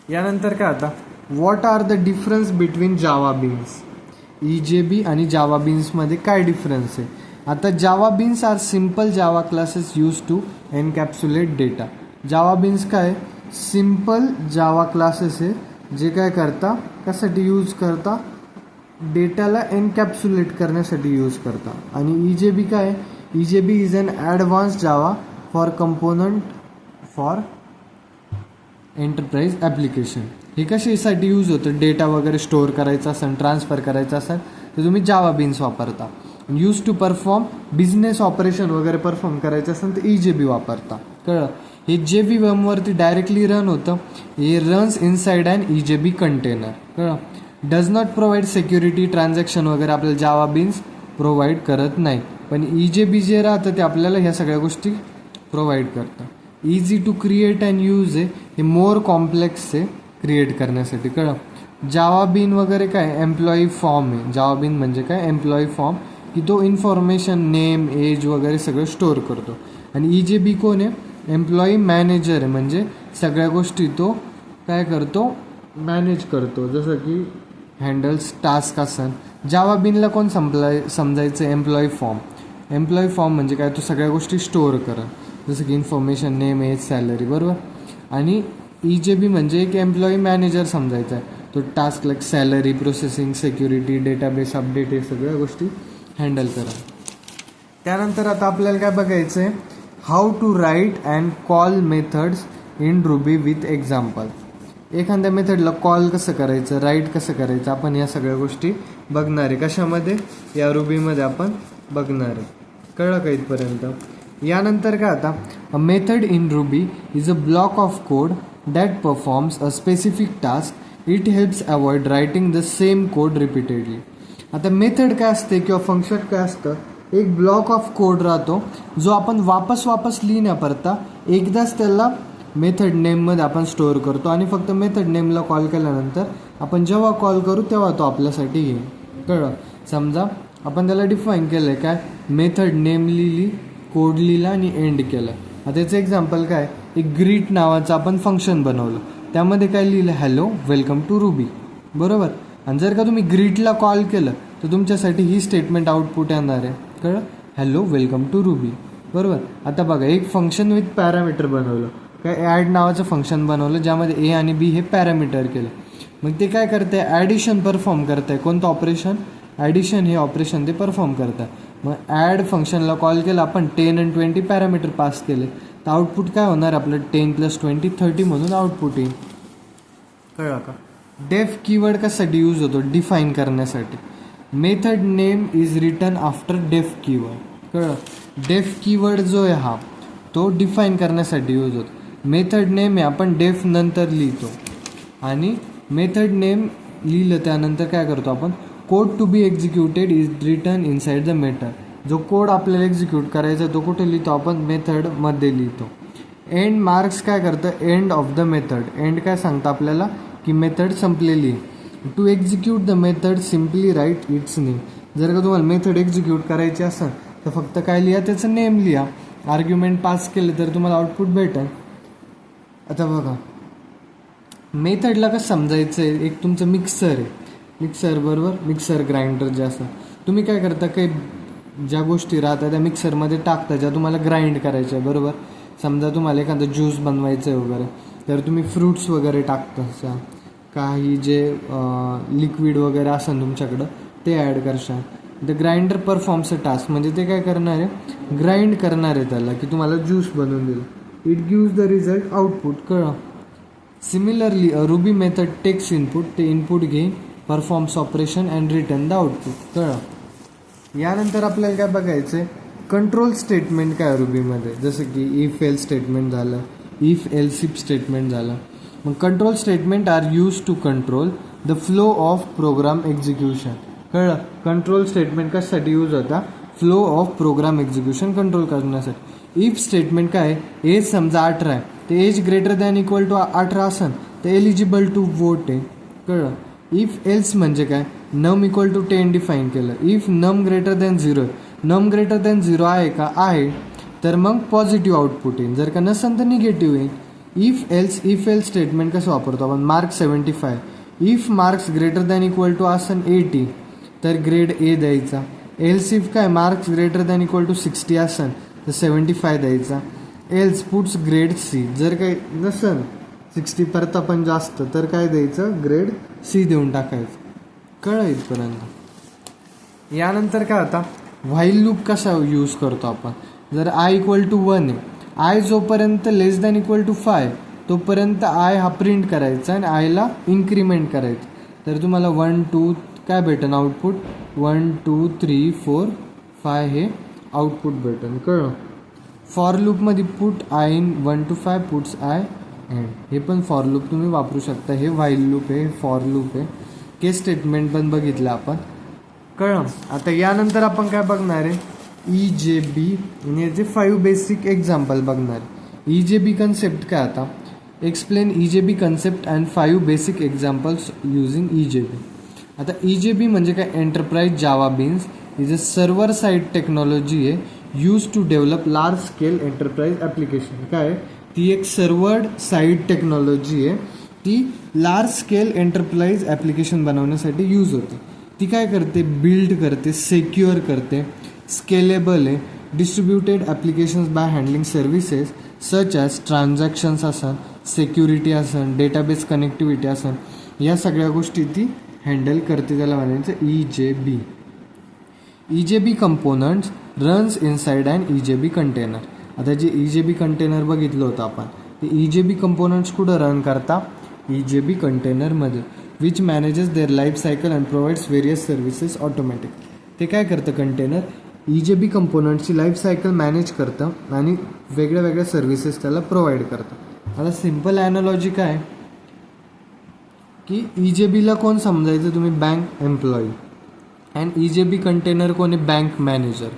यानंतर काय आता, what are the difference between Java beans. EJB आणि जावा बीन्समध्ये काय डिफरन्स आहे? आता Java beans are simple Java classes use to encapsulate data. Java beans काय? सिम्पल जावा क्लासेस आहे जे काय करता, कशासाठी यूज करता? डेटाला एनकॅप्सुलेट करण्यासाठी यूज करता. आणि EJB काय? EJB is an advance Java for component for enterprise application. हे कशासाठी यूज होतं? डेटा वगैरे स्टोअर करायचा असेल, ट्रान्सफर करायचा असेल तर तुम्ही जावा बीन्स वापरता. Use to perform business operation वगैरे परफॉर्म करायचं असेल तर EJB वापरता. कळलं. हे JVM वरती डायरेक्टली रन होतं. हे runs inside and EJB container. कळलं. Does not provide security, transaction वगैरे आपल्याला जावा बीन्स प्रोव्हाइड करत नाही, पण EJB जे राहतं ते आपल्याला ह्या सगळ्या गोष्टी प्रोव्हाइड करतं. Easy to create and use आहे, हे मोर कॉम्प्लेक्स आहे क्रिएट करण्यासाठी. कळलं. जावा बीन वगैरे काय? एम्प्लॉई फॉर्म आहे. जावा बीन म्हणजे काय? एम्प्लॉई फॉर्म, की तो इन्फॉर्मेशन नेम एज वगैरे सगळं स्टोअर करतो. आणि EJB कोण आहे? एम्प्लॉई मॅनेजर आहे, म्हणजे सगळ्या गोष्टी तो काय करतो? मॅनेज करतो, जसं की हँडल्स टास्क असन. जावा बीनला कोण समजायचं? Employee form. एम्प्लॉई फॉर्म म्हणजे काय? तो सगळ्या गोष्टी स्टोअर करा, जसं की इन्फॉर्मेशन नेम एज सॅलरी, बरोबर. आणि EJB म्हणजे एक एम्प्लॉई मॅनेजर समजायचा आहे, तो task like salary processing, security, database update, हे सगळ्या गोष्टी हँडल करा. त्यानंतर आता आपल्याला काय बघायचं आहे? How to write and call methods in Ruby with example. एखाद्या मेथडला कॉल कसं करायचं, राईट कसं करायचं, आपण या सगळ्या गोष्टी बघणार आहे. कशामध्ये? या रुबीमध्ये आपण बघणार आहे. कळलं का इथपर्यंत? यानंतर काय आता, a method in Ruby is a block of code that performs a specific task. It helps avoid writing the same code repeatedly. आता मेथड काय असते किंवा फंक्शन काय असतं? एक ब्लॉक ऑफ कोड राहतो जो आपण वापस लिहिण्याकरता एकदाच त्याला मेथड नेममध्ये आपण स्टोअर करतो आणि फक्त मेथड नेमला कॉल केल्यानंतर आपण जेव्हा कॉल करू तेव्हा तो आपल्यासाठी येईल. कळलं. समजा आपण त्याला डिफाईन केलं आहे काय? मेथड नेम लिहिली, कोड लिहिला आणि एंड केलं. आता त्याचं एक्झाम्पल काय? एक ग्रीट नावाचं आपण फंक्शन बनवलं, त्यामध्ये काय लिहिलं? हॅलो वेलकम टू रुबी, बरोबर. आणि जर का तुम्ही ग्रीटला कॉल केलं तर तुमच्यासाठी ही स्टेटमेंट आउटपुट येणार आहे. कळलं. हॅलो वेलकम टू रुबी, बरोबर. आता बघा, एक फंक्शन विथ पॅरामीटर बनवलं, काय ॲड नावाचं फंक्शन बनवलं ज्यामध्ये A आणि B हे पॅरामीटर केलं. मग ते काय करते? ॲडिशन परफॉर्म करत आहे. कोणतं ऑपरेशन? ॲडिशन हे ऑपरेशन ते परफॉर्म करतात. मग ॲड फंक्शनला कॉल केला आपण, 10 आणि 20 पॅरामीटर पास केले तर आउटपुट काय होणार? आपलं 10 + 20 30 म्हणून आउटपुट येईल. कळलं का? डेफ कीवर्ड कशासाठी यूज होतो? डिफाईन करण्यासाठी. Method name is written after def keyword. कळलं. डेफ कीवर्ड जो आहे हा तो डिफाईन करण्यासाठी यूज होतो. मेथड नेम आहे आपण डेफ नंतर लिहितो आणि मेथड नेम लिहिलं त्यानंतर काय करतो आपण? Code to be executed is written inside the method. जो कोड आपल्याला एक्झिक्यूट करायचा तो कुठे लिहितो आपण? मेथडमध्ये लिहितो. एंड मार्क्स काय करतं? End of the method. End काय सांगतं आपल्याला? की मेथड संपलेली. To execute the method simply write its name. जर का तुम्हाला मेथड एक्झिक्यूट करायची असेल तर फक्त काय लिहा, त्याचं नेम लिहा. आर्ग्युमेंट पास केले तर तुम्हाला आउटपुट भेटेल. आता बघा मेथडला कसं समजायचं आहे, एक तुमचं मिक्सर आहे, मिक्सर बरोबर, मिक्सर ग्राइंडर जे असं तुम्ही काय करता, काही ज्या गोष्टी राहतात त्या मिक्सरमध्ये टाकता ज्या तुम्हाला ग्राइंड करायच्या आहे बरोबर. समजा तुम्हाला एखादं ज्यूस बनवायचं आहे वगैरे तर तुम्ही फ्रूट्स वगैरे टाकता, काही जे लिक्विड वगैरे असेल तुमच्याकडं ते ॲड करशाल. The grinder performs a task, म्हणजे ते काय करणार आहे, ग्राइंड करणार आहे त्याला की तुम्हाला ज्यूस बनवून दिलं. It gives the result output. कळलं. सिमिलरली अ रुबी मेथड टेक्स इनपुट, ते इनपुट घेईन, performs operation and return the output. कळलं. यानंतर आपल्याला काय बघायचं आहे, कंट्रोल स्टेटमेंट काय रुबीमध्ये, जसं की इफ एल स्टेटमेंट झालं, इफ एल्स इफ स्टेटमेंट झालं. मग control statement are use to control the flow of program execution. कळलं. कंट्रोल स्टेटमेंट कशासाठी यूज होता, flow of program execution control करण्यासाठी. इफ स्टेटमेंट काय, एज समजा 18 आहे, ते age greater than equal to 18 असेल तर एलिजिबल टू वोट आहे. कळलं. इफ एल्स म्हणजे काय, नम इक्वल टू 10 डिफाईन केलं. इफ नम ग्रेटर दॅन 0 आहे, नम ग्रेटर दॅन 0 आहे का, आहे, तर मग पॉझिटिव्ह आउटपुट येईल, जर का नसेल तर निगेटिव्ह येईल. इफ एल्स स्टेटमेंट कसं वापरतो आपण, marks 75, if marks greater than equal to असेल 80 तर ग्रेड ए द्यायचा. एल्स इफ काय, marks greater than equal to 60 असेल तर 75 द्यायचा. एल्स पुट्स ग्रेड सी, जर काही नसेल 60 परत पण जास्त तर काय द्यायचं, ग्रेड सी देऊन टाकायचं. कळलं इथपर्यंत. यानंतर काय होता, व्हाईल लूप कसा यूज करतो आपण, जर आय इक्वल टू 1 आहे, आय जोपर्यंत लेस दॅन इक्वल टू 5 तोपर्यंत आय हा प्रिंट करायचा आणि आयला इन्क्रीमेंट करायचं. तर तुम्हाला 1 2 काय भेटेल आउटपुट, 1 2 3 4 5 हे आउटपुट भेटेल. कळलं. फॉर लूपमध्ये put I in 1 to 5 puts I and, हे पण फॉर लूप तुम्ही वापरू शकता. हे व्हाईल लूप आहे, फॉर लूप आहे. केस स्टेटमेंट पण बघितलं आपण. कळलं. आता यानंतर आपण काय बघणार आहे, EJB आणि याचे 5 बेसिक एक्झाम्पल बघणार आहे. EJB कन्सेप्ट काय, आता explain EJB concept and 5 basic examples using EJB. आता EJB म्हणजे काय, enterprise Java beans is a server side technology आहे use to develop large scale enterprise application. काय, ती एक सर्व्हर साईड टेक्नॉलॉजी आहे, ती लार्ज स्केल एंटरप्राइज ॲप्लिकेशन बनवण्यासाठी यूज होते. ती काय करते, बिल्ड करते, सेक्युअर करते, स्केलेबल आहे, distributed applications by handling services such as transactions असन, सिक्युरिटी असन, डेटाबेस कनेक्टिव्हिटी असन, या सगळ्या गोष्टी ती हँडल करते. त्याला म्हणायचं EJB. EJB components runs inside and EJB container. आता जे EJB कंटेनर बघितलं होतं आपण, ते EJB कंपोनंट्स कुठं रन करता, EJB कंटेनरमध्ये, which manages their life cycle and provides various services automatic. ते काय करतं कंटेनर, EJB कंपोनंट्सची लाईफ सायकल मॅनेज करतं आणि वेगळ्या वेगळ्या सर्व्हिसेस त्याला प्रोव्हाइड करतं. आता सिम्पल ॲनॉलॉजी काय की EJBला कोण समजायचं तुम्ही, bank employee, and EJB container कोण आहे, बँक मॅनेजर.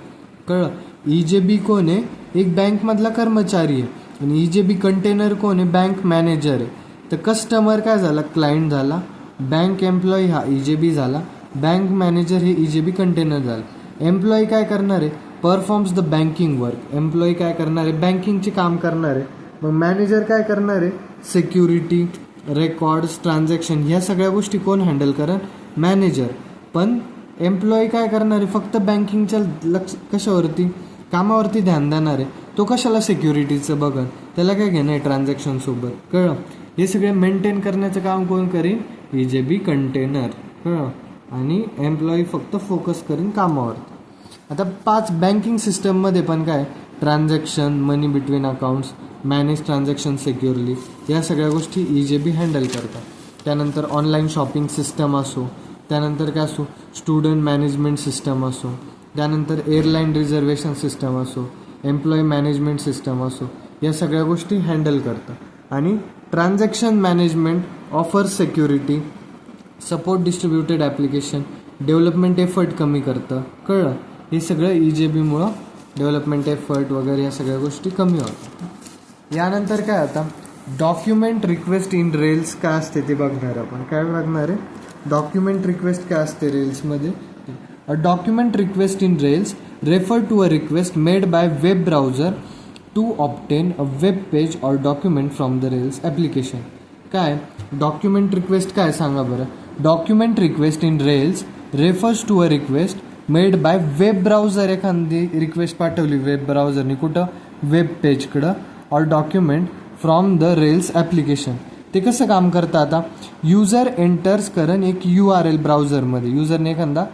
कळलं. EJB कोण आहे, एक बँकमधला कर्मचारी आहे, आणि EJB कंटेनर कोण आहे, बँक मॅनेजर आहे. तर कस्टमर काय झाला, क्लायंट झाला, बँक एम्प्लॉई हा EJB झाला, बँक मॅनेजर हे EJB कंटेनर झालं. एम्प्लॉई काय करणार आहे, performs the banking work. Employee काय करणार आहे, बँकिंगचे काम करणार आहे. मग मॅनेजर काय करणार आहे, सिक्युरिटी, रेकॉर्ड्स, ट्रान्झॅक्शन, ह्या सगळ्या गोष्टी कोण हँडल करेल, मॅनेजर. पण एम्प्लॉई काय करणार आहे, फक्त बँकिंगच्या कशावरती, कामावरती ध्यान देणार आहे. तो कशाला सिक्युरिटीचं बघन, त्याला काय घेणं आहे ट्रान्झॅक्शनसोबत. कळलं. हे सगळे मेंटेन करण्याचं काम कोण करेल, EJB कंटेनर. कळलं. आणि एम्प्लॉई फक्त फोकस करेन कामावर. आता 5 बँकिंग सिस्टममध्ये पण काय, ट्रान्झॅक्शन, मनी बिटवीन अकाउंट्स, मॅनेज ट्रान्झॅक्शन सिक्युअरली, या सगळ्या गोष्टी EJB हँडल करतात. त्यानंतर ऑनलाईन शॉपिंग सिस्टम असो, त्यानंतर काय असो, स्टुडंट मॅनेजमेंट सिस्टम असो, त्यानंतर एअरलाईन रिझर्वेशन सिस्टम असो, एम्प्लॉई मॅनेजमेंट सिस्टम असो, या सगळ्या गोष्टी हँडल करतात. आणि transaction management offers security, support distributed application, development effort कमी करतं. कळलं. हे सगळं EJBमुळं डेव्हलपमेंट एफर्ट वगैरे या सगळ्या गोष्टी कमी होतात. यानंतर काय आता, डॉक्युमेंट रिक्वेस्ट इन रेल्स काय असते ते बघणार आपण. काय बघणार आहे, डॉक्युमेंट रिक्वेस्ट काय असते रेल्समध्ये? A document request in Rails refer to a request made by web browser to obtain a web page or document from the Rails application. काय डॉक्युमेंट रिक्वेस्ट काय सांगा बरं? Document request in Rails refers to a request made by web browser. एखादी request पाठवली web ब्राउझरनी कुठं? Web पेजकडं. Or document from the Rails application. ते कसं काम करतं? आता युजर एंटर्स करण एक URL ब्राउझरमध्ये. युजरने एखादा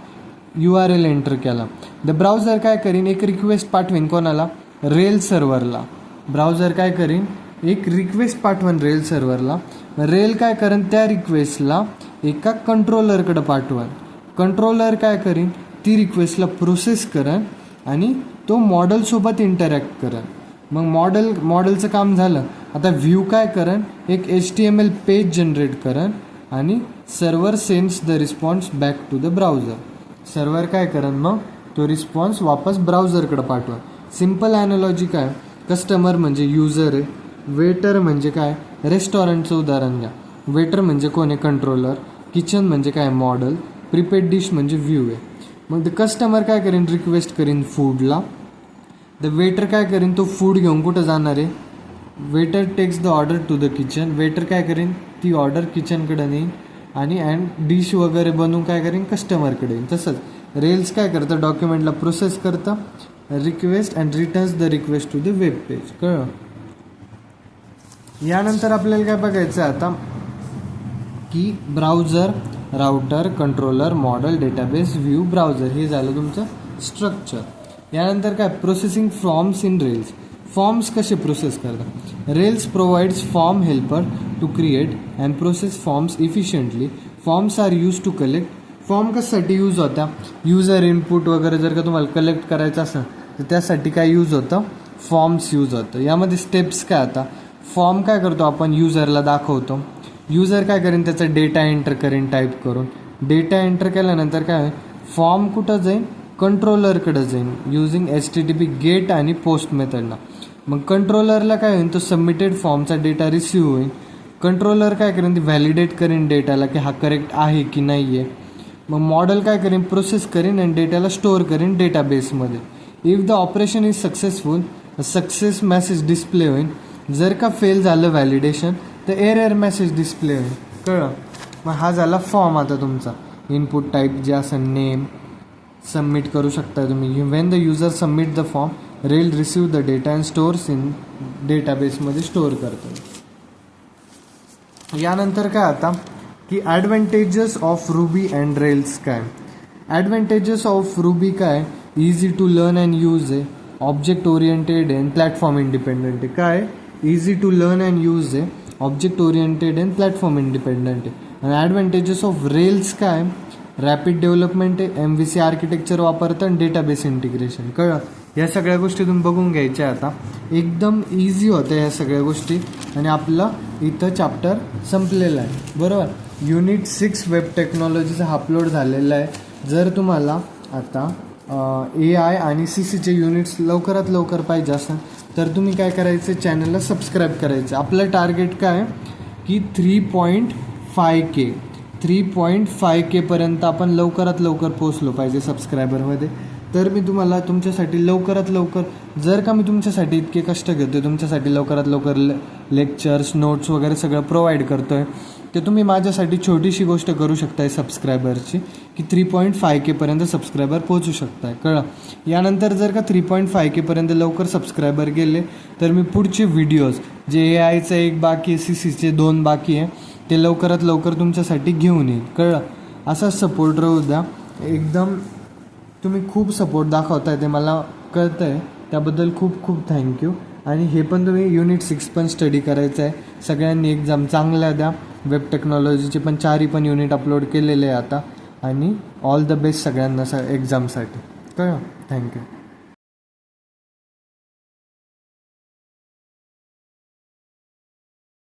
URL एंटर केला. द ब्राउझर काय करीन? एक रिक्वेस्ट पाठवीन कोणाला? रेल सर्व्हरला. ब्राउझर काय करीन? एक रिक्वेस्ट पाठवून रेल सर्व्हरला. रेल काय करेन? त्या रिक्वेस्टला एका कंट्रोलरकडे पाठवून. कंट्रोलर काय करीन? ती रिक्वेस्टला प्रोसेस करेन आणि तो मॉडेलसोबत इंटरॅक्ट करेन. मग मॉडेलचं काम झालं. आता व्ह्यू काय करेन? एक HTML पेज जनरेट करेन आणि server sends the response back to the browser. Server काय करेन? मग तो रिस्पॉन्स वापस ब्राउझरकडे पाठवा. सिम्पल ॲनॉलॉजी काय? कस्टमर म्हणजे युजर आहे. वेटर म्हणजे काय? रेस्टॉरंटचं उदाहरण घ्या. वेटर म्हणजे कोण आहे? कंट्रोलर. किचन म्हणजे काय? मॉडेल. प्रिपेड डिश म्हणजे व्ह्यू आहे. मग द कस्टमर काय करेन? रिक्वेस्ट करीन फूडला. द वेटर काय करीन? तो फूड घेऊन कुठं जाणार आहे? Waiter takes the order to the kitchen. Waiter काय करीन? ती ऑर्डर किचनकडे नेईन आणि डिश वगैरे बनवून काय करीन? कस्टमरकडे येईन. तसंच रेल्स काय करतं? डॉक्युमेंटला प्रोसेस करतं request and returns the request to the web page. कळलं? यानंतर आपल्याला काय बघायचं आहे आता की browser, router, controller, model, database, view, browser हे झालं तुमचं स्ट्रक्चर. यानंतर काय? Processing forms in Rails. Forms कसे प्रोसेस करतात? Rails provides form helper to create and process forms efficiently. Forms are use to collect. Form कशासाठी यूज होता? User input वगैरे जर का तुम्हाला कलेक्ट करायचं असेल तर त्यासाठी काय यूज होतं? फॉर्म्स यूज होतं. यामध्ये स्टेप्स काय? आता फॉर्म काय करतो आपण? युजरला दाखवतो. युजर काय करेन? त्याचा डेटा एंटर करेन टाईप करून. डेटा एंटर केल्यानंतर काय? फॉर्म कुठं जाईन? कंट्रोलरकडे जाईन युजिंग HTTP गेट आणि पोस्ट मेथडला. मग कंट्रोलरला काय होईल? तो सबमिटेड फॉर्मचा डेटा रिसिव्ह होईल. कंट्रोलर काय करेन? ती व्हॅलिडेट करेन डेटाला की हा करेक्ट आहे की नाही आहे. मग मॉडेल काय करेन? प्रोसेस करेन आणि डेटाला स्टोअर करेन डेटाबेसमध्ये. If the operation is successful success message display होईल. जर का फेल झालं व्हॅलिडेशन तर एरर मेसेज डिस्प्ले होईल. कळलं? मग हा झाला फॉर्म. आता तुमचा इनपुट टाईप जे असेल नेम सबमिट करू शकता तुम्ही. When the user submit the form Rail receive the data and stores in डेटाबेसमध्ये स्टोअर करतो. यानंतर काय आता की advantages of Ruby and Rails काय? ॲडव्हान्टेजेस ऑफ रुबी काय? Easy to learn and use आहे. Object oriented and platform independent आहे. काय? Easy to learn and use आहे. Object oriented and platform independent आहे. आणि ॲडव्हान्टेजेस ऑफ रेल्स काय? Rapid development आहे. MVC आर्किटेक्चर वापरतं आणि डेटाबेस इंटिग्रेशन. कळलं? या सगळ्या गोष्टी तुम्ही बघून घ्यायच्या. आता एकदम इझी होतं ह्या सगळ्या गोष्टी आणि आपलं इथं चॅप्टर संपलेलं आहे. बरोबर? युनिट 6 वेब टेक्नॉलॉजीचा अपलोड झालेला आहे. जर तुम्हाला आता AI आणि CCचे युनिट्स लवकरात लवकर पाहिजे असेल तर तुम्ही काय करायचं? चॅनलला सबस्क्राईब करायचं. आपलं टार्गेट काय की 3.5K पर्यंत आपण लवकरात लवकर पोचलो पाहिजे सबस्क्रायबरमध्ये. तर मी तुम्हाला तुमच्यासाठी लवकरात लवकर जर का मी तुमच्यासाठी इतके कष्ट घेतो तुमच्यासाठी लवकरात लवकर लेक्चर्स नोट्स वगैरे सगळं प्रोव्हाइड करतो आहे ते तुम्ही माझ्यासाठी छोटीशी गोष्ट करू शकताय सबस्क्रायबरची की 3.5K पर्यंत सबस्क्रायबर पोहोचू शकताय. कळलं? यानंतर जर का 3.5K पर्यंत लवकर सबस्क्रायबर गेले तर मी पुढचे व्हिडिओज जे AIचं एक बाकी आहे CCचे 2 बाकी आहे ते लवकरात लवकर तुमच्यासाठी घेऊन येईल. कळलं? असाच सपोर्ट राहू द्या. एकदम तुम्ही खूप सपोर्ट दाखवताय ते मला कळतं आहे. त्याबद्दल खूप खूप थँक्यू. आणि हे पण तुम्ही युनिट 6 पण स्टडी करायचं आहे. सगळ्यांनी एक्झाम चांगल्या द्या. वेब टेक्नॉलॉजीचे पण 4 पण युनिट अपलोड केलेले आहे आता. आणि ऑल द बेस्ट सगळ्यांना एक्झामसाठी. कळलं? थँक्यू.